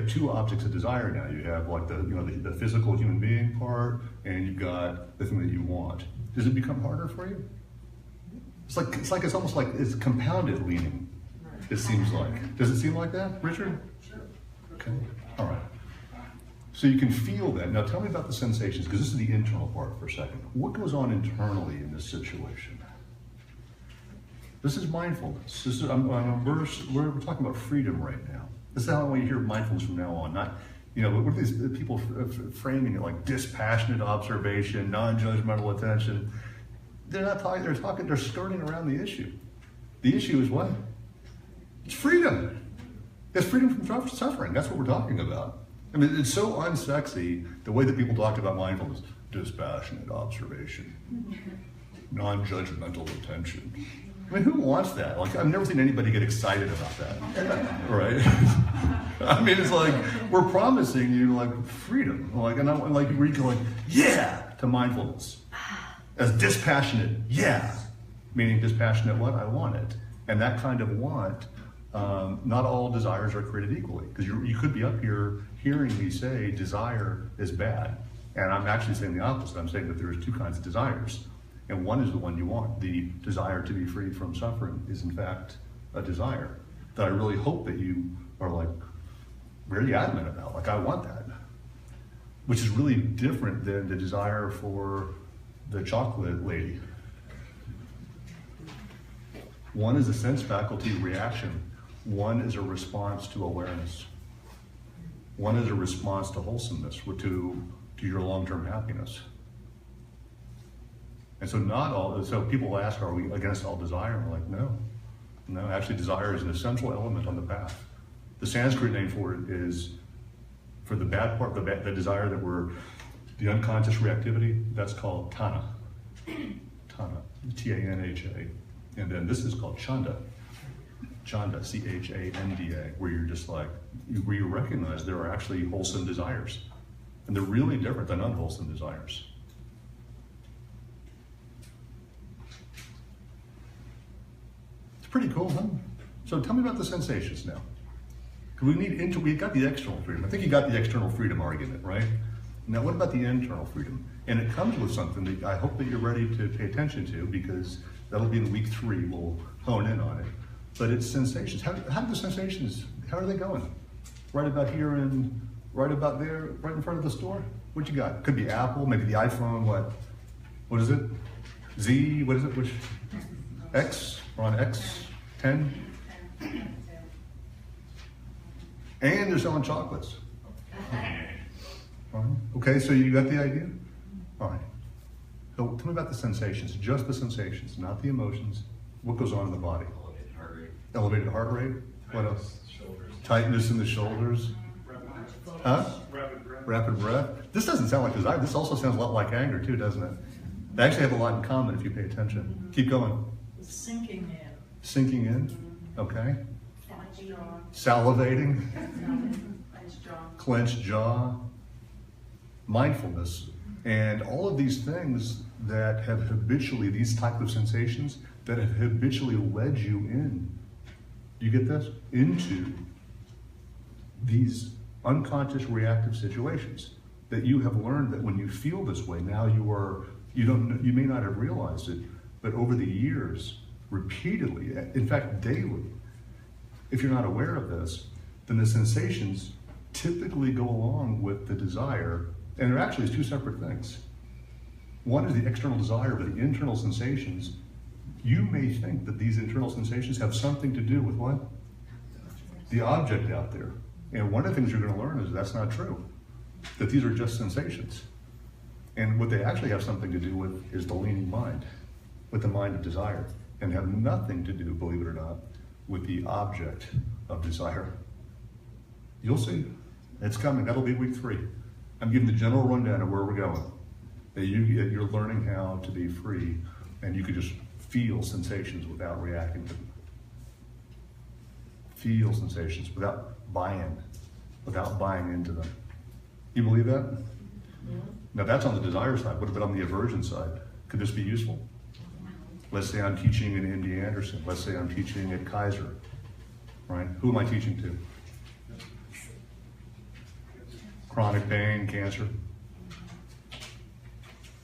two objects of desire now. You have like the physical human being part, and you've got the thing that you want. Does it become harder for you? It's almost like it's compounded leaning. It seems like. Does it seem like that, Richard? Sure. Okay. All right. So you can feel that. Now tell me about the sensations, because this is the internal part for a second. What goes on internally in this situation? This is mindfulness. We're talking about freedom right now. This is how I want you to hear mindfulness from now on. Not, what are these people framing it like dispassionate observation, non-judgmental attention? They're not talking, they're skirting around the issue. The issue is what? It's freedom. It's freedom from suffering. That's what we're talking about. I mean, it's so unsexy, the way that people talk about mindfulness. Dispassionate observation, non-judgmental attention. I mean, who wants that? Like, I've never seen anybody get excited about that, right? I mean, it's like, we're promising you, like, freedom. Like, and I'm like, where you go, like, yeah, to mindfulness. As dispassionate, yeah. Meaning dispassionate what? I want it. And that kind of want, not all desires are created equally. Because you could be up here hearing me say desire is bad. And I'm actually saying the opposite. I'm saying that there's two kinds of desires. And one is the one you want. The desire to be free from suffering is in fact a desire that I really hope that you are like really adamant about. Like, I want that. Which is really different than the desire for the chocolate lady. One is a sense faculty reaction. One is a response to awareness. One is a response to wholesomeness, to your long-term happiness. And so people ask, are we against all desire? And we're like, no. No, actually desire is an essential element on the path. The Sanskrit name for it is, for the bad part, the desire that the unconscious reactivity, that's called Tana. Tana, T-A-N-H-A. And then this is called Chanda. Chanda, C-H-A-N-D-A, where you're just like, where you recognize there are actually wholesome desires. And they're really different than unwholesome desires. It's pretty cool, huh? So tell me about the sensations now. We got the external freedom. I think you got the external freedom argument, right? Now what about the internal freedom? And it comes with something that I hope that you're ready to pay attention to, because that'll be in week 3, we'll hone in on it. But it's sensations. How do the sensations, how are they going? Right about here and right about there, right in front of the store? What you got? Could be Apple, maybe the iPhone, what? What is it? Z, what is it? Which? X? We're on X? 10? And they're selling chocolates. All right. Okay, so you got the idea? All right. So tell me about the sensations, just the sensations, not the emotions. What goes on in the body? Elevated heart rate. Elevated heart rate? What else? Shoulders. Tightness in the shoulders? Huh? Rapid breath. Rapid breath? This doesn't sound like desire. This also sounds a lot like anger too, doesn't it? They actually have a lot in common if you pay attention. Keep going. Sinking in. Sinking in? Okay. Salivating? Clenched jaw? Mindfulness. And all of these things that have habitually, these type of sensations that have habitually led you in, do you get this? Into these unconscious reactive situations that you have learned that when you feel this way, now you may not have realized it, but over the years, repeatedly, in fact, daily, if you're not aware of this, then the sensations typically go along with the desire And there actually is two separate things. One is the external desire, but the internal sensations, you may think that these internal sensations have something to do with what? The object out there. And one of the things you're going to learn is that's not true. That these are just sensations. And what they actually have something to do with is the leaning mind, with the mind of desire, and have nothing to do, believe it or not, with the object of desire. You'll see. It's coming. That'll be week 3. I'm giving the general rundown of where we're going. That you're learning how to be free, and you can just feel sensations without reacting to them. Feel sensations without buying into them. You believe that? Now that's on the desire side. What about on the aversion side? Could this be useful? Let's say I'm teaching in MD Anderson. Let's say I'm teaching at Kaiser. Right? Who am I teaching to? Chronic pain, cancer.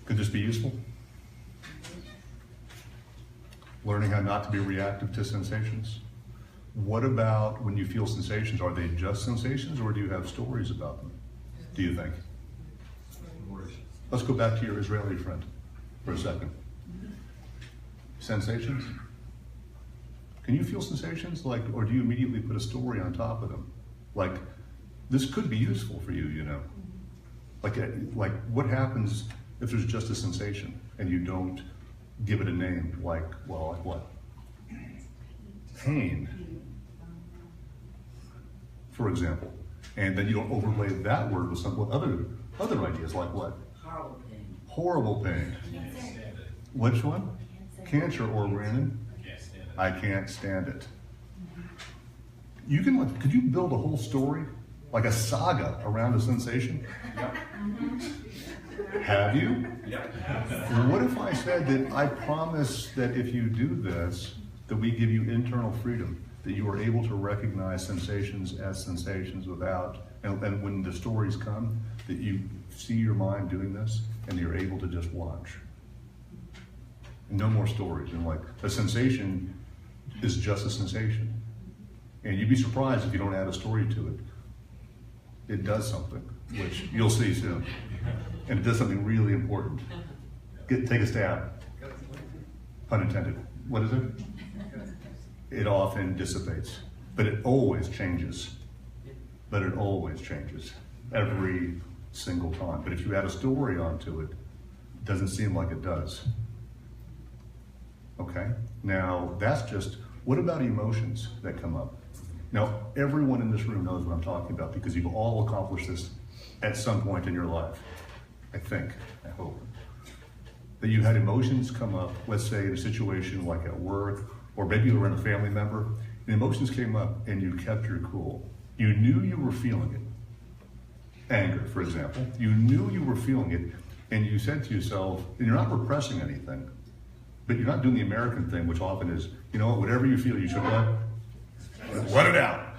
Could this be useful? Learning how not to be reactive to sensations. What about when you feel sensations? Are they just sensations, or do you have stories about them? Do you think? Let's go back to your Israeli friend for a second. Sensations? Can you feel sensations, like, or do you immediately put a story on top of them? Like, this could be useful for you, you know. Like what happens if there's just a sensation and you don't give it a name? Like, well, like what? Pain, for example. And then you don't overlay that word with some other ideas, like what? Horrible pain. Horrible pain. Can't stand it. Which one? Cancer, or Brandon? Can't stand it. I can't stand it. You can, could you build a whole story, like a saga around a sensation? Yep. Have you? Yep. What if I said that I promise that if you do this, that we give you internal freedom, that you are able to recognize sensations as sensations without, and when the stories come, that you see your mind doing this, and you're able to just watch. No more stories. And like, a sensation is just a sensation. And you'd be surprised if you don't add a story to it. It does something, which you'll see soon. And it does something really important. Take a stab. Pun intended. What is it? It often dissipates, but it always changes. But it always changes every single time. But if you add a story onto it, it doesn't seem like it does. Okay? Now, that's just, what about emotions that come up? Now, everyone in this room knows what I'm talking about because you've all accomplished this at some point in your life. I think, I hope. That you had emotions come up, let's say in a situation like at work, or maybe you were around a family member, and emotions came up and you kept your cool. You knew you were feeling it. Anger, for example. You knew you were feeling it, and you said to yourself, and you're not repressing anything, but you're not doing the American thing, which often is, you know what, whatever you feel, you should what? Let it out.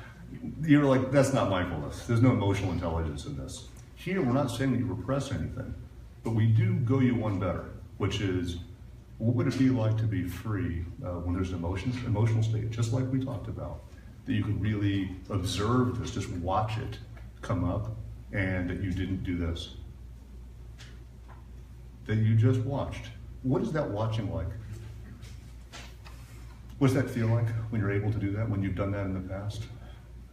You're like, that's not mindfulness. There's no emotional intelligence in this. Here, we're not saying that you repress anything, but we do go you one better, which is, what would it be like to be free when there's an emotional state, just like we talked about, that you could really observe this, just watch it come up, and that you didn't do this. That you just watched. What is that watching like? What does that feel like when you're able to do that, when you've done that in the past?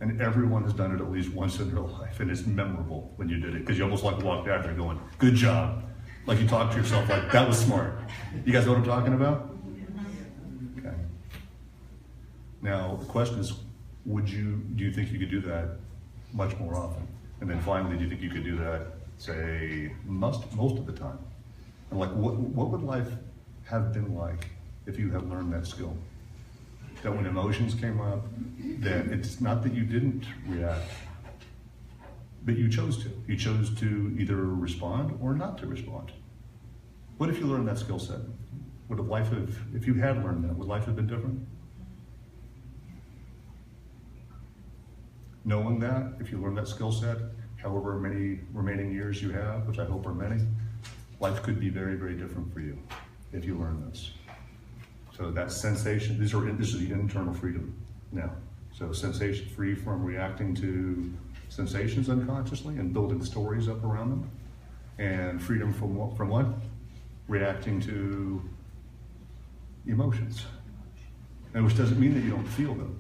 And everyone has done it at least once in their life, and it's memorable when you did it, because you almost like walked out there going, good job. Like you talk to yourself like, that was smart. You guys know what I'm talking about? Okay. Now, the question is, do you think you could do that much more often? And then finally, do you think you could do that, say, most of the time? And like, what would life have been like if you had learned that skill? That when emotions came up, that it's not that you didn't react, but you chose to. You chose to either respond or not to respond. What if you learned that skill set? Would life have, if you had learned that, would life have been different? Knowing that, if you learn that skill set, however many remaining years you have, which I hope are many, life could be very, very different for you if you learn this. So that sensation, this is the internal freedom now. So sensation free from reacting to sensations unconsciously and building stories up around them. And freedom from what? Reacting to emotions. And which doesn't mean that you don't feel them.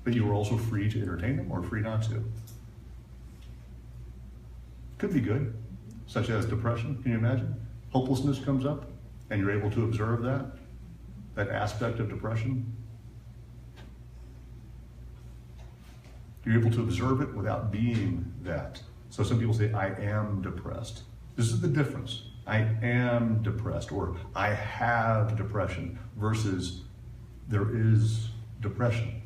But you are also free to entertain them or free not to. Could be good, such as depression. Can you imagine? Hopelessness comes up and you're able to observe that aspect of depression. You're able to observe it without being that. So some people say, I am depressed. This is the difference. I am depressed, or I have depression, versus there is depression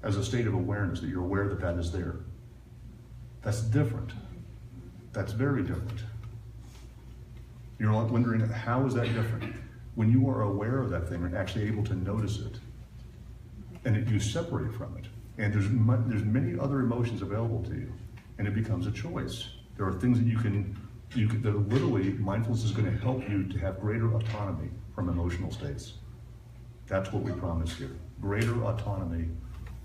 as a state of awareness, that you're aware that that is there. That's different. That's very different. You're wondering, how is that different? When you are aware of that thing and actually able to notice it, and you separate from it, and there's many other emotions available to you, and it becomes a choice. There are things that you can that literally, mindfulness is going to help you to have greater autonomy from emotional states. That's what we promise here. Greater autonomy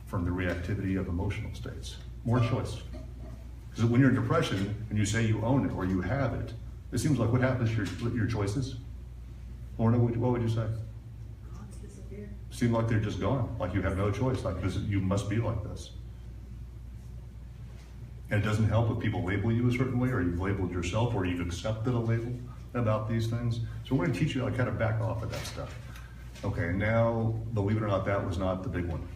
from the reactivity of emotional states. More choice. Because when you're in depression and you say you own it or you have it, it seems like what happens to your choices? Lorna, what would you say? It's disappeared. Seem like they're just gone, like you have no choice, like this, you must be like this. And it doesn't help if people label you a certain way, or you've labeled yourself, or you've accepted a label about these things. So we're going to teach you how to kind of back off of that stuff. Okay, now, believe it or not, that was not the big one.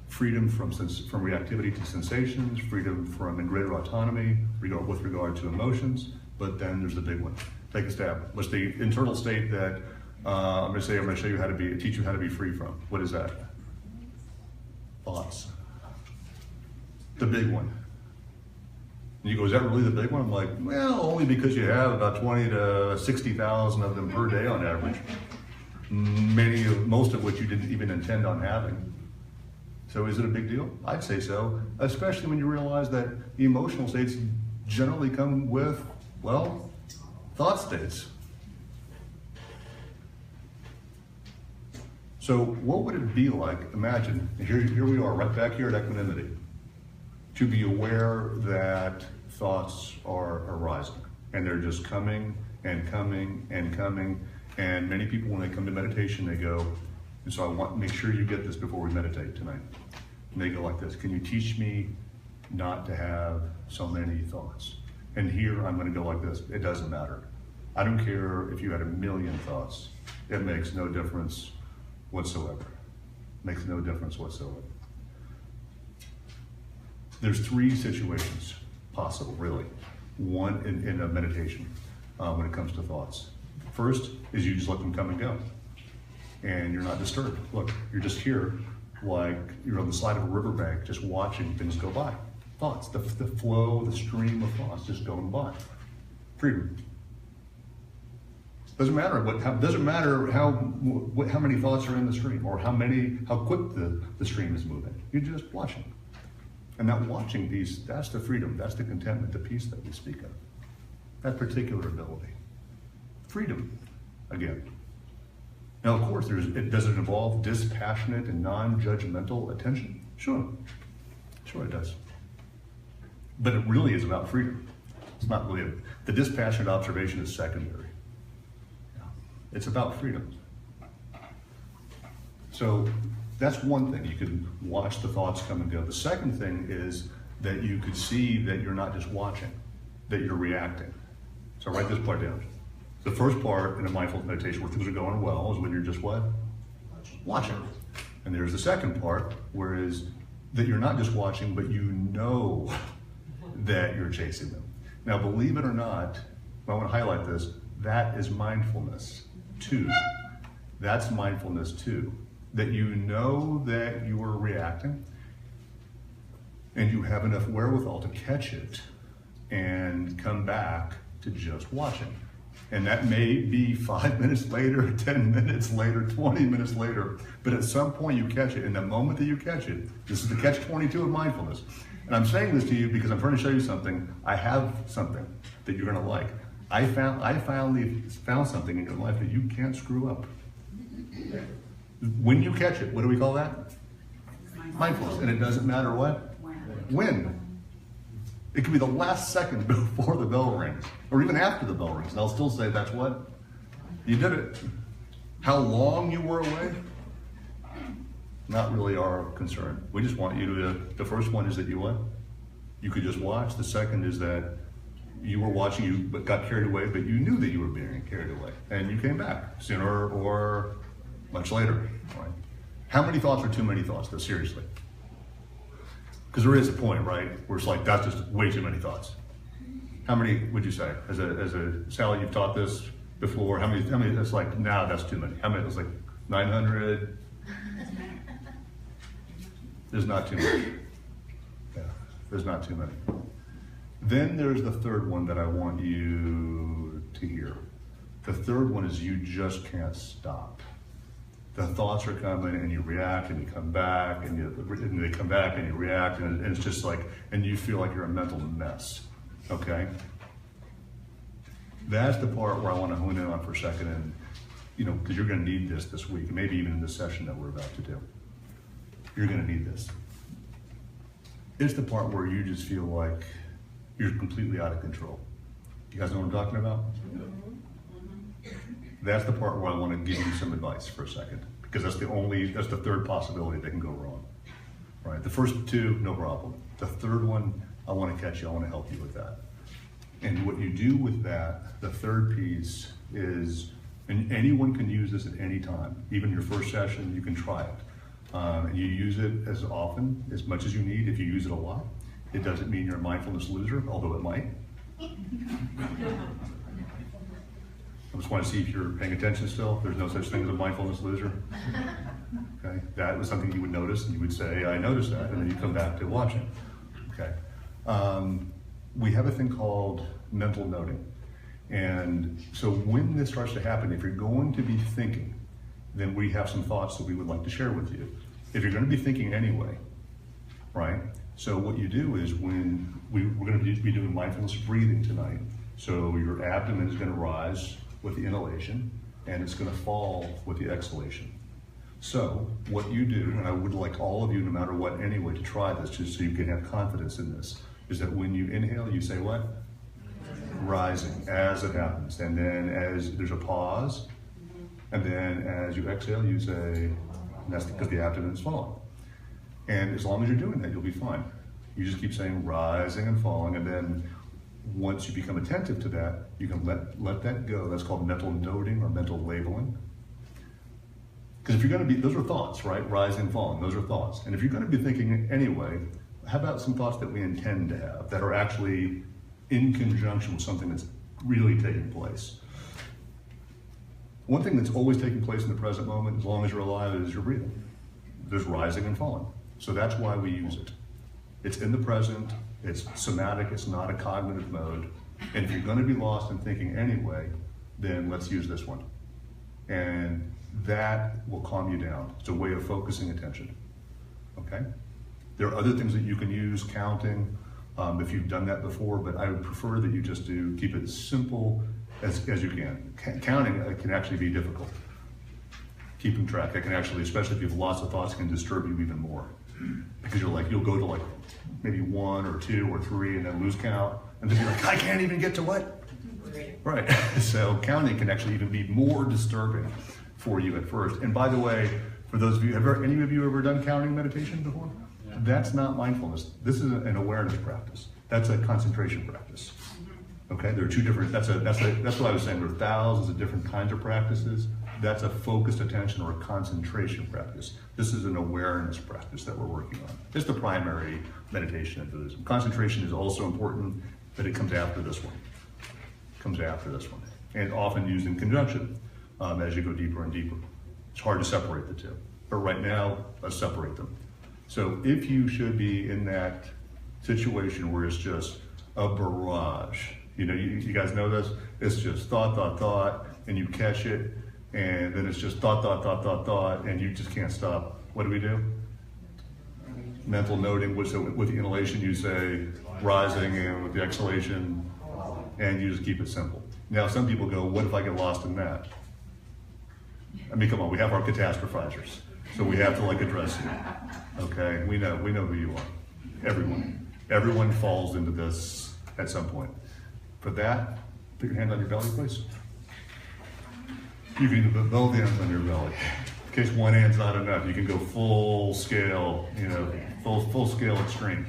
Freedom from reactivity to sensations, freedom from and greater autonomy with regard to emotions, but then there's the big one. Take a stab. What's the internal state that I'm going to show you how to teach you how to be free from? What is that? Thoughts. The big one. And you go, is that really the big one? I'm like, well, only because you have about 20 to 60,000 of them per day on average. Most of which you didn't even intend on having. So is it a big deal? I'd say so, especially when you realize that the emotional states generally come with, well, thought states. So what would it be like, imagine, here we are right back here at Equanimity, to be aware that thoughts are arising, and they're just coming and coming and coming, and many people when they come to meditation they go, and so I want to make sure you get this before we meditate tonight, and they go like this, can you teach me not to have so many thoughts? And here I'm going to go like this, it doesn't matter. I don't care if you had 1,000,000 thoughts, it makes no difference whatsoever. Makes no difference whatsoever. There's 3 situations possible, really. One in a meditation when it comes to thoughts. First is you just let them come and go. And you're not disturbed. Look, you're just here like you're on the side of a riverbank just watching things go by. Thoughts, the flow, the stream of thoughts just going by. Freedom. Doesn't matter how many thoughts are in the stream or how quick the stream is moving. You're just watching. And that watching piece, that's the freedom, that's the contentment, the peace that we speak of. That particular ability. Freedom, again. Now, of course, does it involve dispassionate and non-judgmental attention? Sure. Sure it does. But it really is about freedom. It's not really, the dispassionate observation is secondary. It's about freedom. So that's one thing. You can watch the thoughts come and go. The second thing is that you could see that you're not just watching, that you're reacting. So write this part down. The first part in a mindfulness meditation where things are going well is when you're just what? Watching. And there's the second part, whereas that you're not just watching, but you know that you're chasing them. Now, believe it or not, I want to highlight this, that is mindfulness too. That's mindfulness too. That you know that you are reacting and you have enough wherewithal to catch it and come back to just watching. And that may be 5 minutes later, 10 minutes later, 20 minutes later, but at some point you catch it. And the moment that you catch it, this is the catch-22 of mindfulness. And I'm saying this to you because I'm trying to show you something. I have something that you're going to like. I finally found something in your life that you can't screw up. When you catch it, what do we call that? Mindfulness. And it doesn't matter what? When. It could be the last second before the bell rings, or even after the bell rings, and I'll still say, that's what? You did it. How long you were away? Not really our concern. We just want you to, the first one is that you what? You could just watch. The second is that you were watching, you but got carried away, but you knew that you were being carried away, and you came back sooner or much later. Right? How many thoughts are too many thoughts, though, seriously? Because there is a point, right, where it's like, that's just way too many thoughts. How many would you say? As a Sally, you've taught this before. How many, it's like, nah, that's too many. How many, it's like 900? There's not too many. Yeah, there's not too many. Then there's the third one that I want you to hear. The third one is you just can't stop. The thoughts are coming and you react and you come back and they come back and you react and it's just like, and you feel like you're a mental mess, okay? That's the part where I want to hone in on for a second and, you know, because you're going to need this week, maybe even in this session that we're about to do. You're going to need this. It's the part where you just feel like you're completely out of control. You guys know what I'm talking about? That's the part where I want to give you some advice for a second, because that's the third possibility that can go wrong. Right? The first two, no problem. The third one, I want to catch you, I want to help you with that. And what you do with that, the third piece is, and anyone can use this at any time, even your first session, you can try it. And you use it as often, as much as you need. If you use it a lot, it doesn't mean you're a mindfulness loser, although it might. I just want to see if you're paying attention still. There's no such thing as a mindfulness loser. Okay, that was something you would notice, and you would say, I noticed that, and then you come back to watching. Okay, we have a thing called mental noting. And so when this starts to happen, if you're going to be thinking, then we have some thoughts that we would like to share with you. If you're going to be thinking anyway, right? So what you do is when we're going to be doing mindfulness breathing tonight. So your abdomen is going to rise with the inhalation and it's going to fall with the exhalation. So what you do, and I would like all of you, no matter what anyway, to try this just so you can have confidence in this, is that when you inhale, you say what? Rising, as it happens. And then as there's a pause, and then as you exhale, you say, and that's because the abdomen is falling. And as long as you're doing that, you'll be fine. You just keep saying rising and falling, and then once you become attentive to that, you can let that go. That's called mental noting or mental labeling. Because if you're going to be, those are thoughts, right? Rising and falling, those are thoughts. And if you're going to be thinking anyway, how about some thoughts that we intend to have that are actually in conjunction with something that's really taking place? One thing that's always taking place in the present moment, as long as you're alive, is your breathing. There's rising and falling. So that's why we use it. It's in the present, it's somatic, it's not a cognitive mode. And if you're going to be lost in thinking anyway, then let's use this one. And that will calm you down. It's a way of focusing attention. Okay? There are other things that you can use, counting, if you've done that before, but I would prefer that you just keep it as simple as you can. Counting can actually be difficult. Keeping track, it can actually, especially if you have lots of thoughts, can disturb you even more. Because you'll go to like maybe 1 or 2 or 3 and then lose count, and then you're like, I can't even get to what? Right. So counting can actually even be more disturbing for you at first. And by the way, for those of you, have any of you ever done counting meditation before? Yeah. That's not mindfulness. This is an awareness practice. That's a concentration practice. Okay, there are two different, that's what I was saying, there are thousands of different kinds of practices. That's a focused attention or a concentration practice. This is an awareness practice that we're working on. It's the primary meditation in Buddhism. Concentration is also important, but it comes after this one. And often used in conjunction as you go deeper and deeper. It's hard to separate the two. But right now, let's separate them. So if you should be in that situation where it's just a barrage, you know, you guys know this? It's just thought, and you catch it, and then it's just thought, and you just can't stop. What do? Mental noting, with the inhalation you say rising, and with the exhalation, and you just keep it simple. Now some people go, what if I get lost in that? I mean, come on, we have our catastrophizers, so we have to address you. Okay, we know who you are, everyone. Everyone falls into this at some point. For that, put your hand on your belly, please. You can even put both hands on your belly. In case one hand's not enough, you can go full scale, full scale extreme.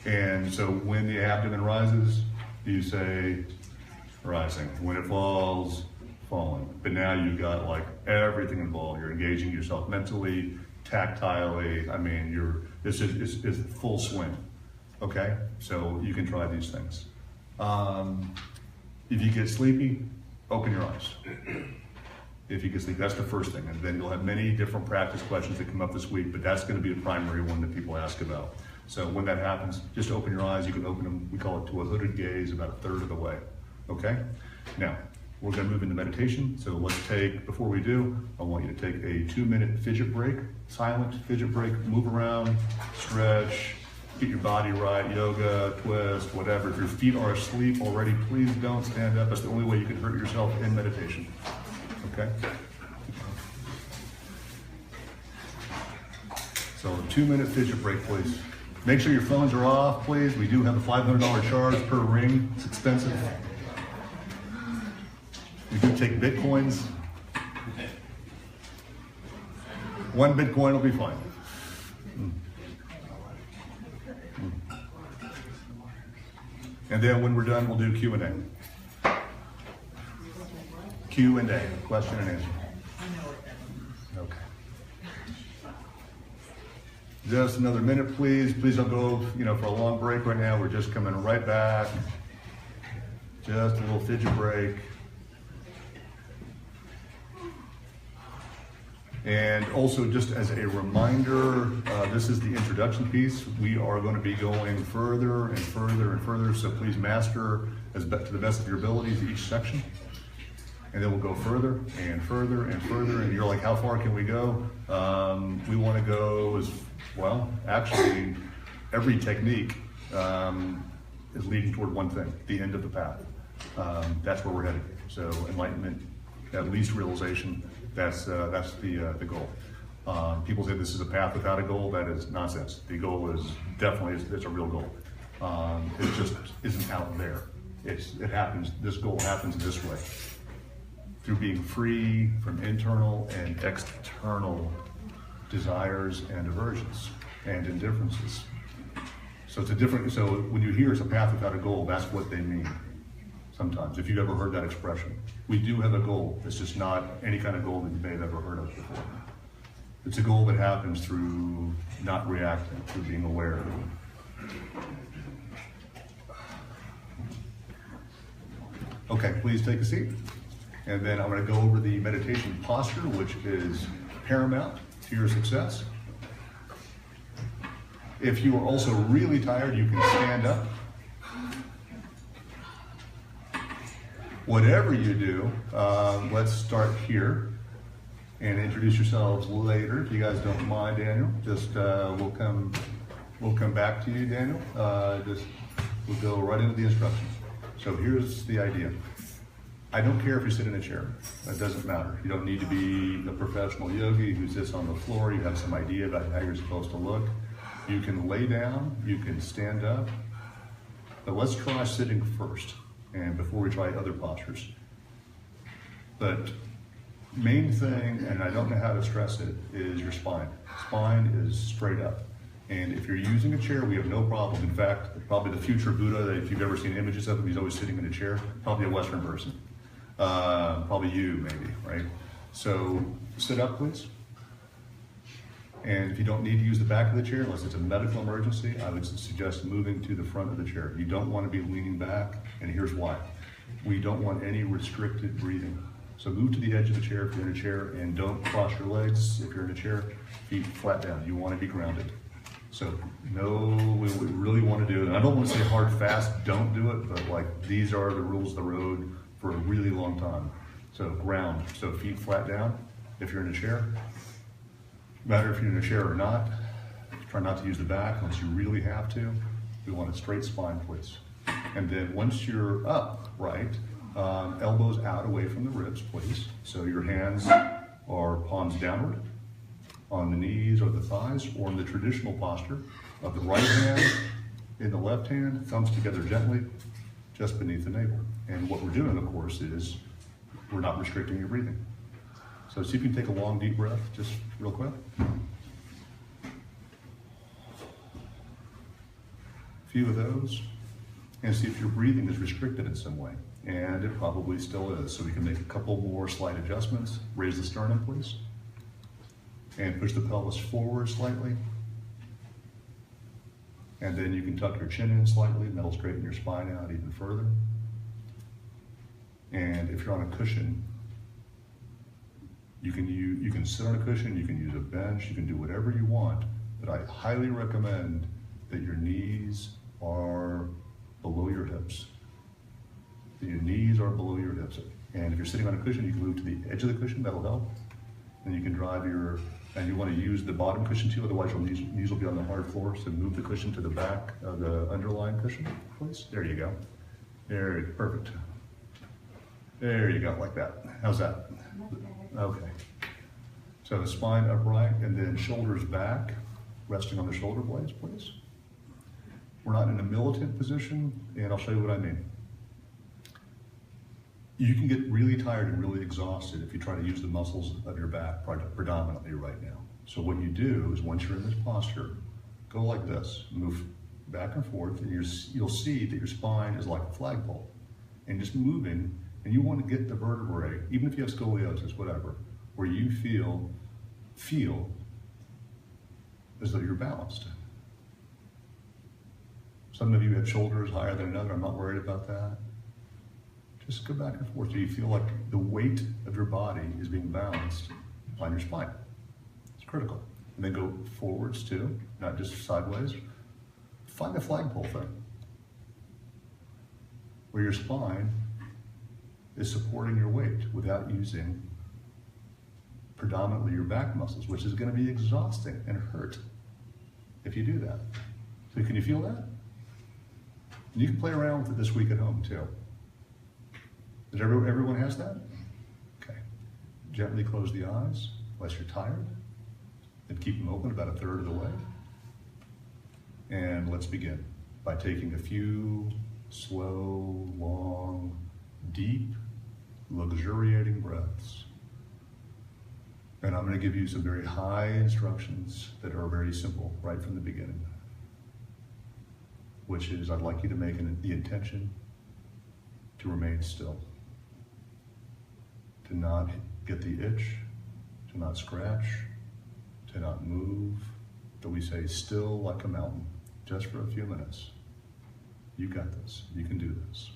And so when the abdomen rises, you say rising. When it falls, falling. But now you've got like everything involved. You're engaging yourself mentally, tactilely. I mean, it's full swing. Okay? So you can try these things. If you get sleepy, open your eyes. If you get sleepy, that's the first thing. And then you'll have many different practice questions that come up this week, but that's going to be the primary one that people ask about. So when that happens, just open your eyes. You can open them, we call it to a hooded gaze, about a third of the way. Okay? Now, we're going to move into meditation. So let's before we do, I want you to take a 2-minute fidget break, silent fidget break, move around, stretch, get your body right, yoga, twist, whatever. If your feet are asleep already, please don't stand up. That's the only way you can hurt yourself in meditation. Okay? So 2-minute fidget break, please. Make sure your phones are off, please. We do have a $500 charge per ring. It's expensive. We do take Bitcoins. 1 Bitcoin will be fine. And then when we're done, we'll do Q&A. Q&A, question and answer. Okay. Just another minute, please. Please don't go, for a long break right now. We're just coming right back. Just a little fidget break. And also, just as a reminder, this is the introduction piece. We are going to be going further and further and further, so please master to the best of your abilities each section. And then we'll go further and further and further. And you're like, how far can we go? We want to go as well. Actually, every technique is leading toward one thing, the end of the path. That's where we're headed. So enlightenment, at least realization, that's the goal. People say this is a path without a goal. That is nonsense. The goal is definitely, it's a real goal. It just isn't out there. It happens, this goal happens this way. Through being free from internal and external desires and aversions and indifferences. So so when you hear it's a path without a goal, that's what they mean. Sometimes, if you've ever heard that expression. We do have a goal. It's just not any kind of goal that you may have ever heard of before. It's a goal that happens through not reacting, through being aware. Okay, please take a seat. And then I'm going to go over the meditation posture, which is paramount to your success. If you are also really tired, you can stand up. Whatever you do, let's start here and introduce yourselves later. If you guys don't mind, Daniel, just we'll come back to you, Daniel. We'll go right into the instructions. So here's the idea. I don't care if you sit in a chair. That doesn't matter. You don't need to be a professional yogi who sits on the floor. You have some idea about how you're supposed to look. You can lay down, you can stand up, but let's try sitting first, and before we try other postures. But main thing, and I don't know how to stress it, is your spine. Spine is straight up. And if you're using a chair, we have no problem. In fact, probably the future Buddha, if you've ever seen images of him, he's always sitting in a chair, probably a Western person. Probably you, maybe, right? So sit up, please. And if you don't need to use the back of the chair, unless it's a medical emergency, I would suggest moving to the front of the chair. You don't want to be leaning back, and here's why. We don't want any restricted breathing. So move to the edge of the chair if you're in a chair, and don't cross your legs if you're in a chair. Feet flat down. You want to be grounded. So we really want to do it. And I don't want to say hard, fast, don't do it, but like these are the rules of the road for a really long time. So ground. So feet flat down if you're in a chair. Matter if you're in a chair or not. Try not to use the back unless you really have to. We want a straight spine, please. And then once you're up, right, elbows out away from the ribs, please. So your hands are palms downward on the knees or the thighs, or in the traditional posture of the right hand In the left hand, thumbs together gently, just beneath the navel. And what we're doing, of course, is we're not restricting your breathing. So see if you can take a long, deep breath, just real quick. A few of those. And see if your breathing is restricted in some way. And it probably still is. So we can make a couple more slight adjustments. Raise the sternum, please. And push the pelvis forward slightly. And then you can tuck your chin in slightly, and that'll straighten your spine out even further. And if you're on a cushion, you can sit on a cushion, you can use a bench, you can do whatever you want, but I highly recommend that your knees are below your hips. That your knees are below your hips. And if you're sitting on a cushion, you can move to the edge of the cushion, that'll help. And you can drive and you want to use the bottom cushion too, otherwise your knees will be on the hard floor, so move the cushion to the back of the underlying cushion, please. There you go. Perfect. There you go, like that. How's that? Okay. So the spine upright and then shoulders back, resting on the shoulder blades, please. We're not in a militant position, and I'll show you what I mean. You can get really tired and really exhausted if you try to use the muscles of your back predominantly right now. So what you do is once you're in this posture, go like this, move back and forth, and you'll see that your spine is like a flagpole. And just moving, and you want to get the vertebrae, even if you have scoliosis, whatever, where you feel as though you're balanced. Some of you have shoulders higher than another, I'm not worried about that. Just go back and forth so you feel like the weight of your body is being balanced on your spine. It's critical. And then go forwards too, not just sideways. Find a flagpole thing where your spine is supporting your weight without using predominantly your back muscles, which is going to be exhausting and hurt if you do that. So can you feel that? And you can play around with it this week at home too. Does everyone has that? Okay. Gently close the eyes, unless you're tired, and keep them open about a third of the way. And let's begin by taking a few slow, long, deep, luxuriating breaths. And I'm going to give you some very high instructions that are very simple right from the beginning, which is I'd like you to make the intention to remain still, to not get the itch, to not scratch, to not move, that we say still like a mountain, just for a few minutes. You got this, you can do this.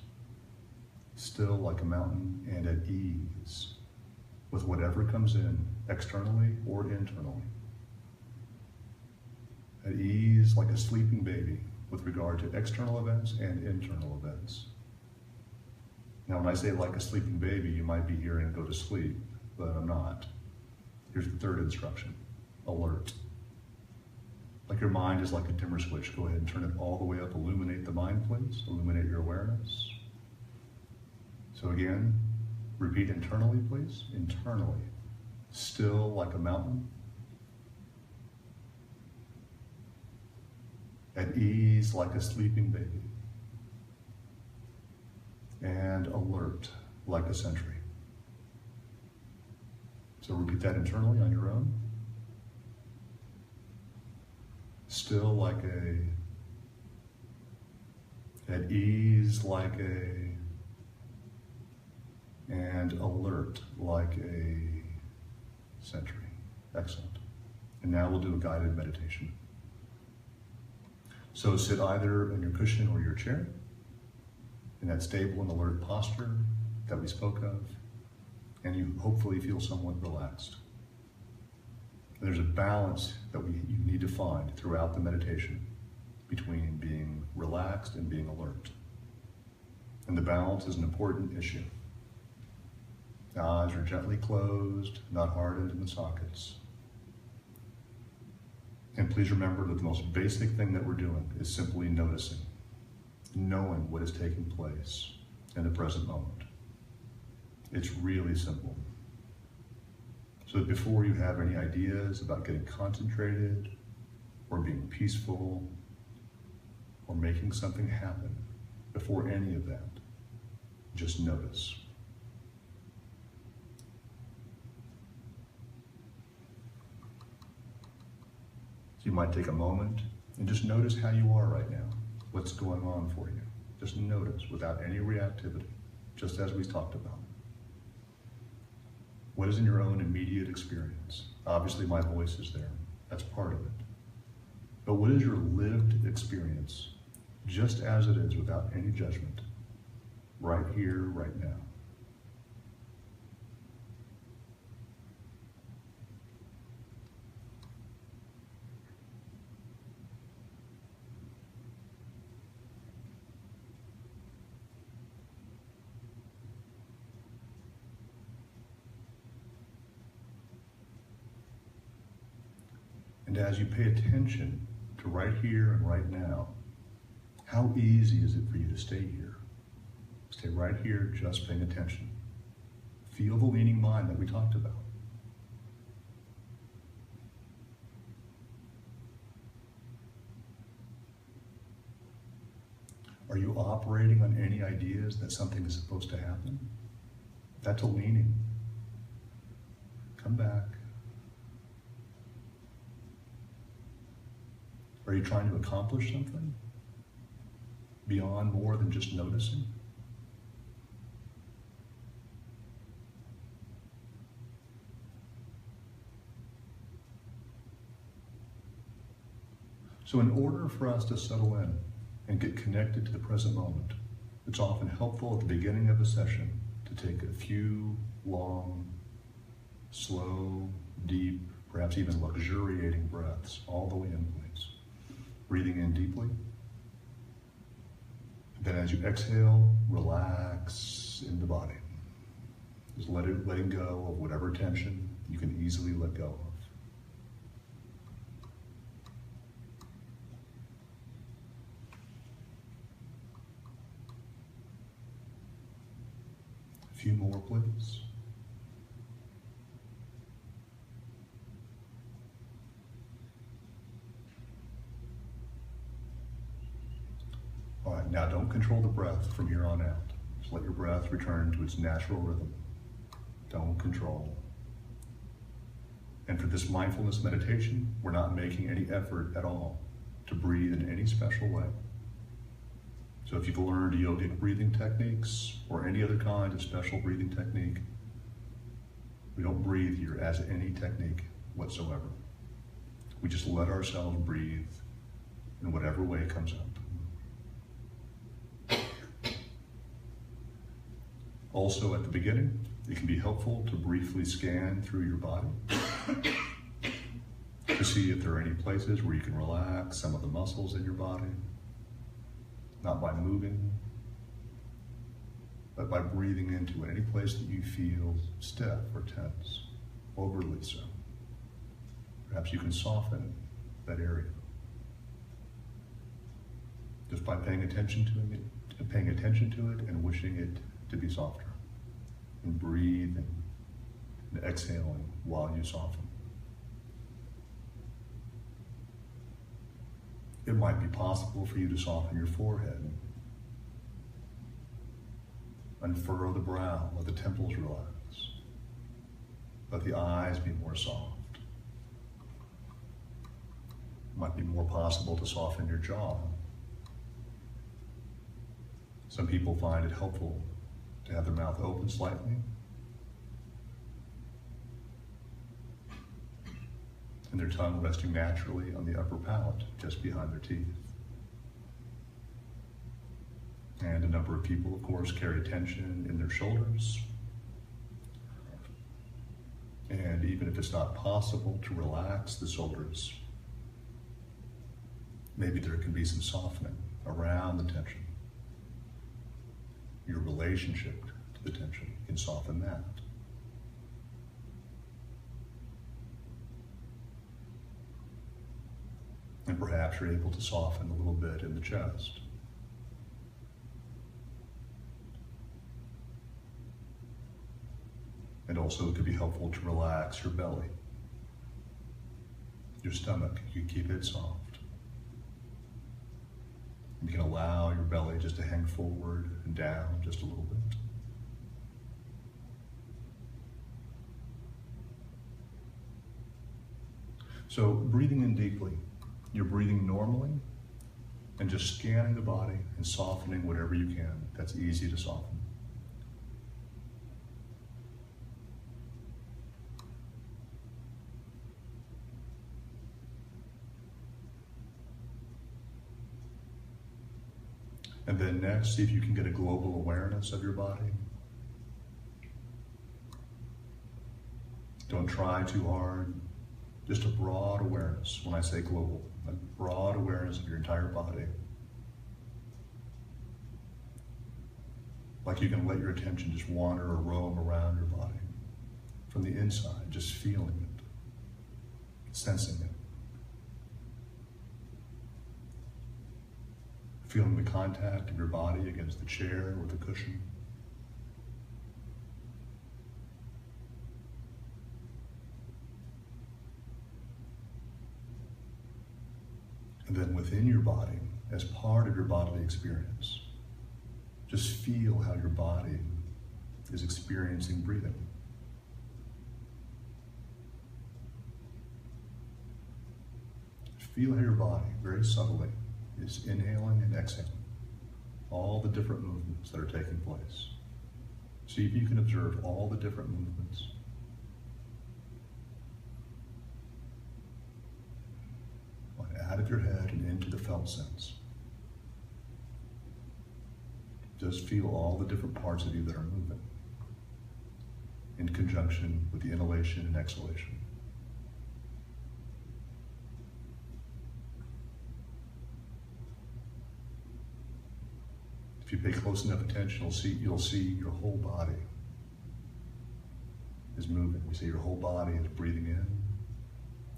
Still like a mountain and at ease with whatever comes in, externally or internally. At ease like a sleeping baby with regard to external events and internal events. Now, when I say like a sleeping baby, you might be hearing go to sleep, but I'm not. Here's the third instruction, alert. Like your mind is like a dimmer switch. Go ahead and turn it all the way up. Illuminate the mind, please. Illuminate your awareness. So again, repeat internally, please. Internally. Still like a mountain. At ease like a sleeping baby. And alert like a sentry. So repeat that internally on your own. Still like at ease like and alert like a sentry. Excellent. And now we'll do a guided meditation. So sit either in your cushion or your chair, in that stable and alert posture that we spoke of, and you hopefully feel somewhat relaxed. There's a balance that you need to find throughout the meditation between being relaxed and being alert. And the balance is an important issue. The eyes are gently closed, not hardened in the sockets. And please remember that the most basic thing that we're doing is simply noticing, knowing what is taking place in the present moment. It's really simple. So that before you have any ideas about getting concentrated or being peaceful or making something happen before any of that. Just notice. So you might take a moment and just notice how you are right now. What's going on for you? Just notice without any reactivity, just as we talked about. What is in your own immediate experience? Obviously my voice is there. That's part of it. But what is your lived experience, just as it is without any judgment, right here, right now? And as you pay attention to right here and right now, how easy is it for you to stay here? Stay right here, just paying attention. Feel the leaning mind that we talked about. Are you operating on any ideas that something is supposed to happen? That's a leaning. Come back. Are you trying to accomplish something beyond more than just noticing? So in order for us to settle in and get connected to the present moment, it's often helpful at the beginning of a session to take a few long, slow, deep, perhaps even luxuriating breaths all the way in place. Breathing in deeply. And then as you exhale, relax in the body. Just letting go of whatever tension you can easily let go of. A few more, please. All right, now don't control the breath from here on out. Just let your breath return to its natural rhythm. Don't control. And for this mindfulness meditation, we're not making any effort at all to breathe in any special way. So if you've learned yogic breathing techniques or any other kind of special breathing technique, we don't breathe here as any technique whatsoever. We just let ourselves breathe in whatever way comes up. Also at the beginning, it can be helpful to briefly scan through your body to see if there are any places where you can relax some of the muscles in your body, not by moving, but by breathing into any place that you feel stiff or tense, overly so. Perhaps you can soften that area just by paying attention to it and wishing it to be softer, and breathing and exhaling while you soften. It might be possible for you to soften your forehead, unfurrow the brow, let the temples relax, let the eyes be more soft. It might be more possible to soften your jaw. Some people find it helpful to have their mouth open slightly, and their tongue resting naturally on the upper palate, just behind their teeth. And a number of people, of course, carry tension in their shoulders. And even if it's not possible to relax the shoulders, maybe there can be some softening around the tension. Your relationship to the tension, you can soften that. And perhaps you're able to soften a little bit in the chest. And also it could be helpful to relax your belly, your stomach, you keep it soft. You can allow your belly just to hang forward and down just a little bit. So breathing in deeply, you're breathing normally and just scanning the body and softening whatever you can. That's easy to soften. And then next, see if you can get a global awareness of your body. Don't try too hard. Just a broad awareness. When I say global, a broad awareness of your entire body. Like you can let your attention just wander or roam around your body. From the inside, just feeling it, sensing it. Feeling the contact of your body against the chair or the cushion. And then within your body, as part of your bodily experience, just feel how your body is experiencing breathing. Feel how your body, very subtly, is inhaling and exhaling all the different movements that are taking place. See if you can observe all the different movements. Out of your head and into the felt sense. Just feel all the different parts of you that are moving in conjunction with the inhalation and exhalation. If you pay close enough attention, you'll see your whole body is moving. You see your whole body is breathing in,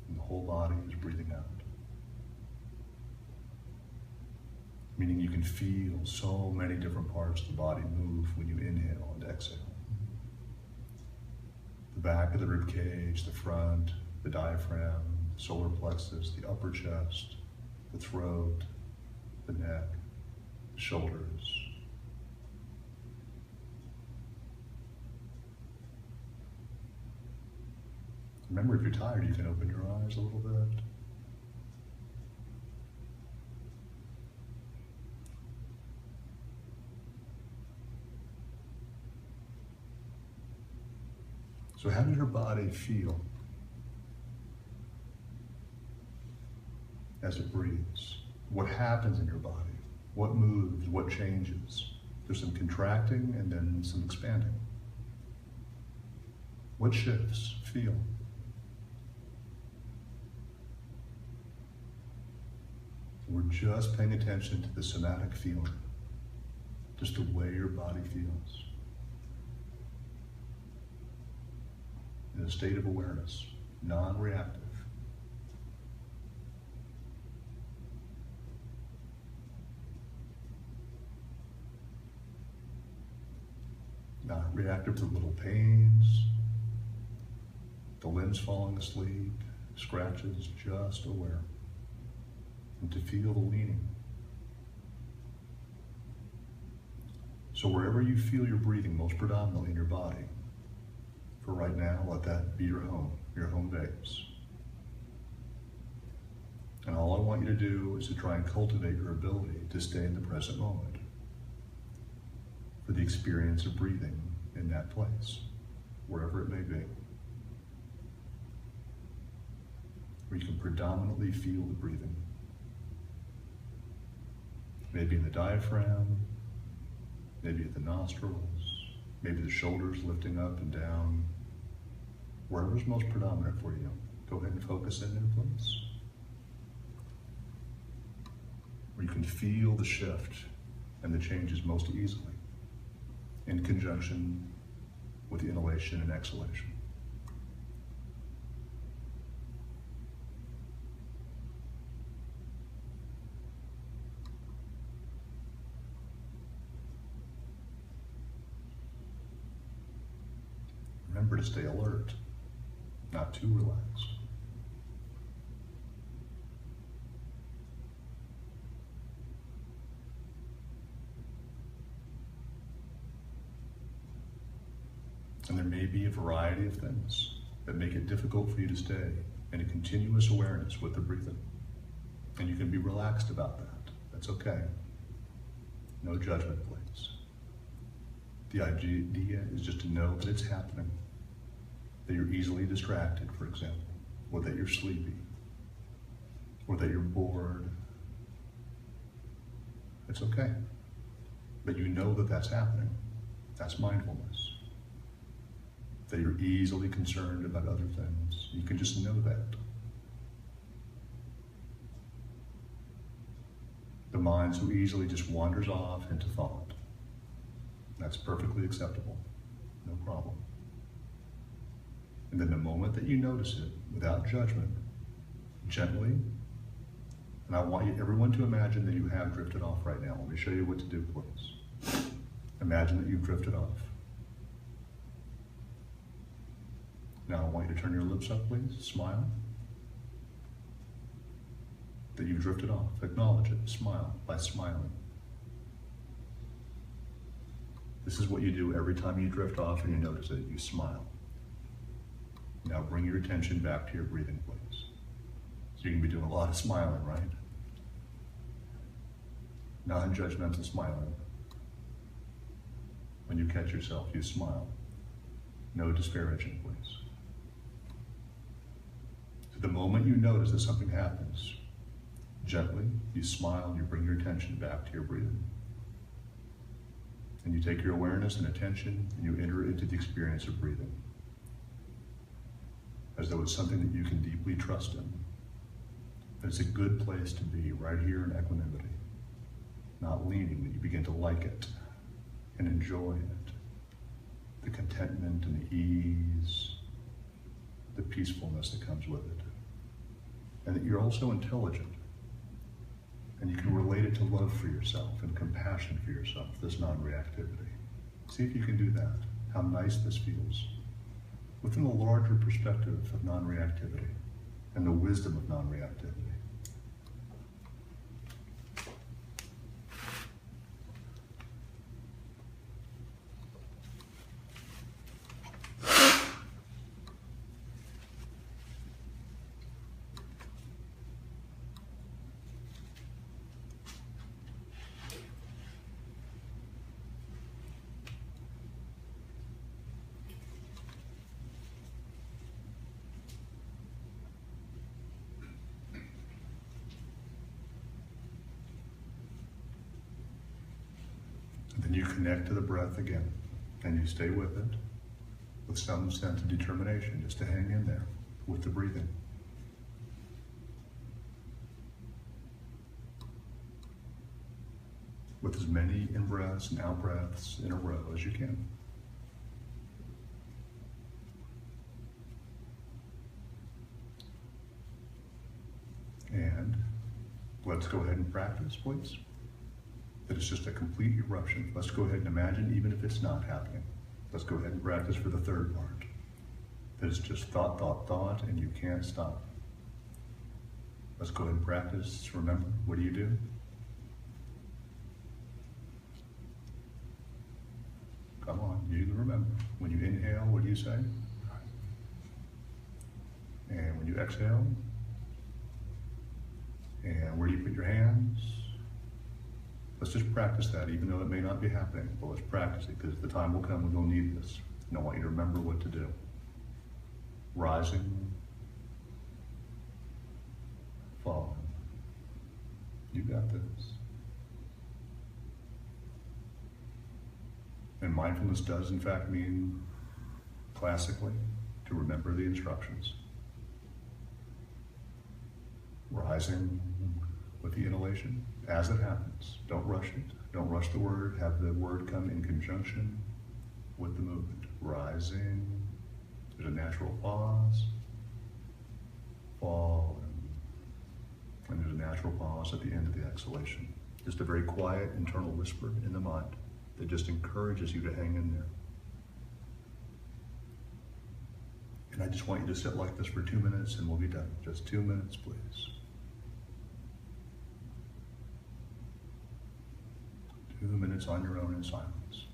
and the whole body is breathing out. Meaning you can feel so many different parts of the body move when you inhale and exhale. The back of the rib cage, the front, the diaphragm, the solar plexus, the upper chest, the throat, the neck, the shoulders. Remember, if you're tired, you can open your eyes a little bit. So how does your body feel as it breathes? What happens in your body? What moves? What changes? There's some contracting and then some expanding. What shifts? Feel. We're just paying attention to the somatic feeling, just the way your body feels. In a state of awareness, non-reactive. Not reactive to little pains, the limbs falling asleep, scratches, just aware. And to feel the leaning. So wherever you feel your breathing most predominantly in your body, for right now, let that be your home base. And all I want you to do is to try and cultivate your ability to stay in the present moment for the experience of breathing in that place, wherever it may be. Where you can predominantly feel the breathing. Maybe in the diaphragm, maybe at the nostrils, maybe the shoulders lifting up and down. Wherever's most predominant for you, go ahead and focus in there, please. Where you can feel the shift and the changes most easily in conjunction with the inhalation and exhalation. Remember to stay alert, not too relaxed. And there may be a variety of things that make it difficult for you to stay in a continuous awareness with the breathing. And you can be relaxed about that. That's okay. No judgment, please. The idea is just to know that it's happening, that you're easily distracted, for example, or that you're sleepy, or that you're bored. It's okay. But you know that that's happening. That's mindfulness. That you're easily concerned about other things. You can just know that. The mind so easily just wanders off into thought. That's perfectly acceptable. No problem. And then the moment that you notice it, without judgment, gently, and I want everyone to imagine that you have drifted off right now. Let me show you what to do, please. Imagine that you've drifted off. Now I want you to turn your lips up, please. Smile. That you've drifted off. Acknowledge it. Smile by smiling. This is what you do every time you drift off and you notice it. You smile. Now bring your attention back to your breathing, please. So you can be doing a lot of smiling, right? Non-judgmental smiling. When you catch yourself, you smile. No disparaging, please. So the moment you notice that something happens, gently, you smile and you bring your attention back to your breathing. And you take your awareness and attention and you enter into the experience of breathing. As though it's something that you can deeply trust in. That it's a good place to be, right here in equanimity. Not leaning, that you begin to like it and enjoy it. The contentment and the ease, the peacefulness that comes with it. And that you're also intelligent. And you can relate it to love for yourself and compassion for yourself, this non-reactivity. See if you can do that, how nice this feels. Within the larger perspective of non-reactivity and the wisdom of non-reactivity. Then you connect to the breath again, and you stay with it with some sense of determination, just to hang in there with the breathing. With as many in-breaths and out-breaths in a row as you can. And let's go ahead and practice, please. That it's just a complete eruption. Let's go ahead and imagine, even if it's not happening. Let's go ahead and practice for the third part. That it's just thought, thought, thought, and you can't stop. Let's go ahead and practice. Remember, what do you do? Come on, you remember. When you inhale, what do you say? And when you exhale, and where do you put your hands? Let's just practice that, even though it may not be happening. But let's practice it, because the time will come when you'll need this. And I want you to remember what to do. Rising, falling. You got this. And mindfulness does, in fact, mean, classically, to remember the instructions. Rising with the inhalation as it happens. Don't rush it. Don't rush the word. Have the word come in conjunction with the movement. Rising. There's a natural pause. Falling. And there's a natural pause at the end of the exhalation. Just a very quiet internal whisper in the mind that just encourages you to hang in there. And I just want you to sit like this for 2 minutes and we'll be done. Just 2 minutes, please. 2 minutes on your own in silence.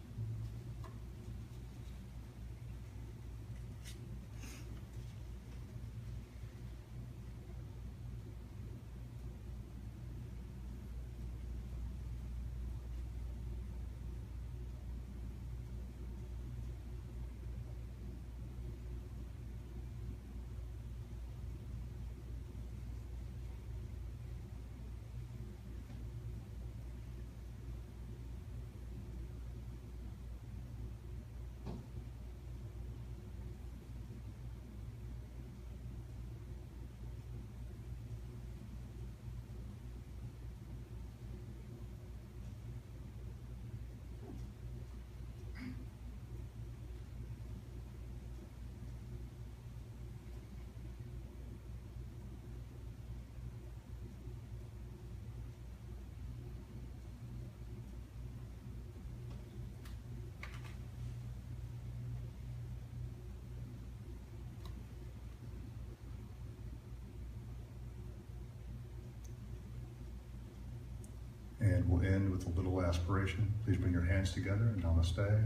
we'll end with a little aspiration. Please bring your hands together and namaste.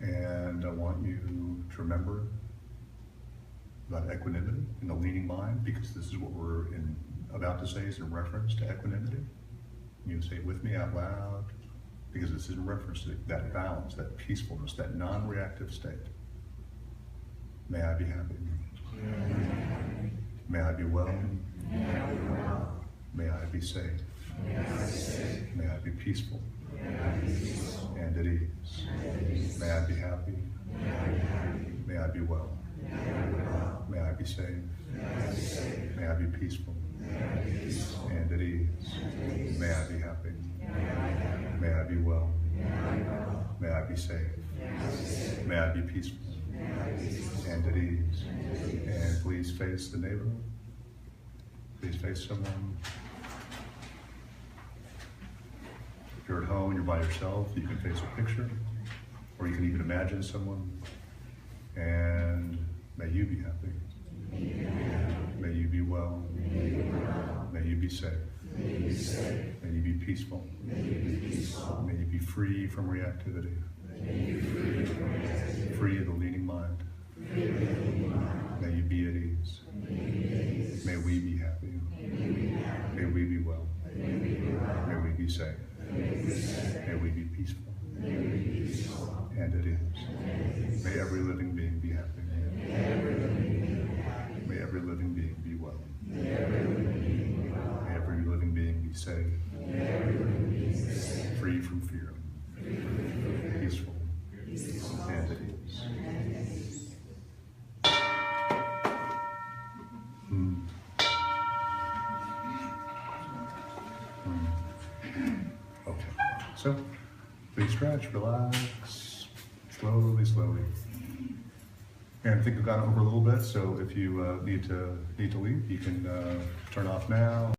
And I want you to remember about equanimity in the leaning mind, because this is what we're about to say is in reference to equanimity. You say it with me out loud, because this is in reference to that balance, that peacefulness, that non-reactive state. May I be happy. May I be well. May I be safe. May I be peaceful and at ease. May I be happy. May I be well. May I be safe. May I be peaceful and at ease. May I be happy. May I be well. May I be safe. May I be peaceful and at ease. And please face the neighbor. Please face someone. If you're at home and you're by yourself, you can face a picture, or you can even imagine someone. And may you be happy. May you be well. May you be safe. May you be peaceful. May you be free from reactivity. Free of the leading mind. May you be at ease. May we be happy. May we be well. May we be safe. May we be peaceful and at ease. May every living being be happy. May every living being be well. May every living being be safe. Free from fear. Peaceful and at ease. Okay, so please stretch, relax, slowly. And I think we've gone over a little bit, so if you need to leave, you can turn off now.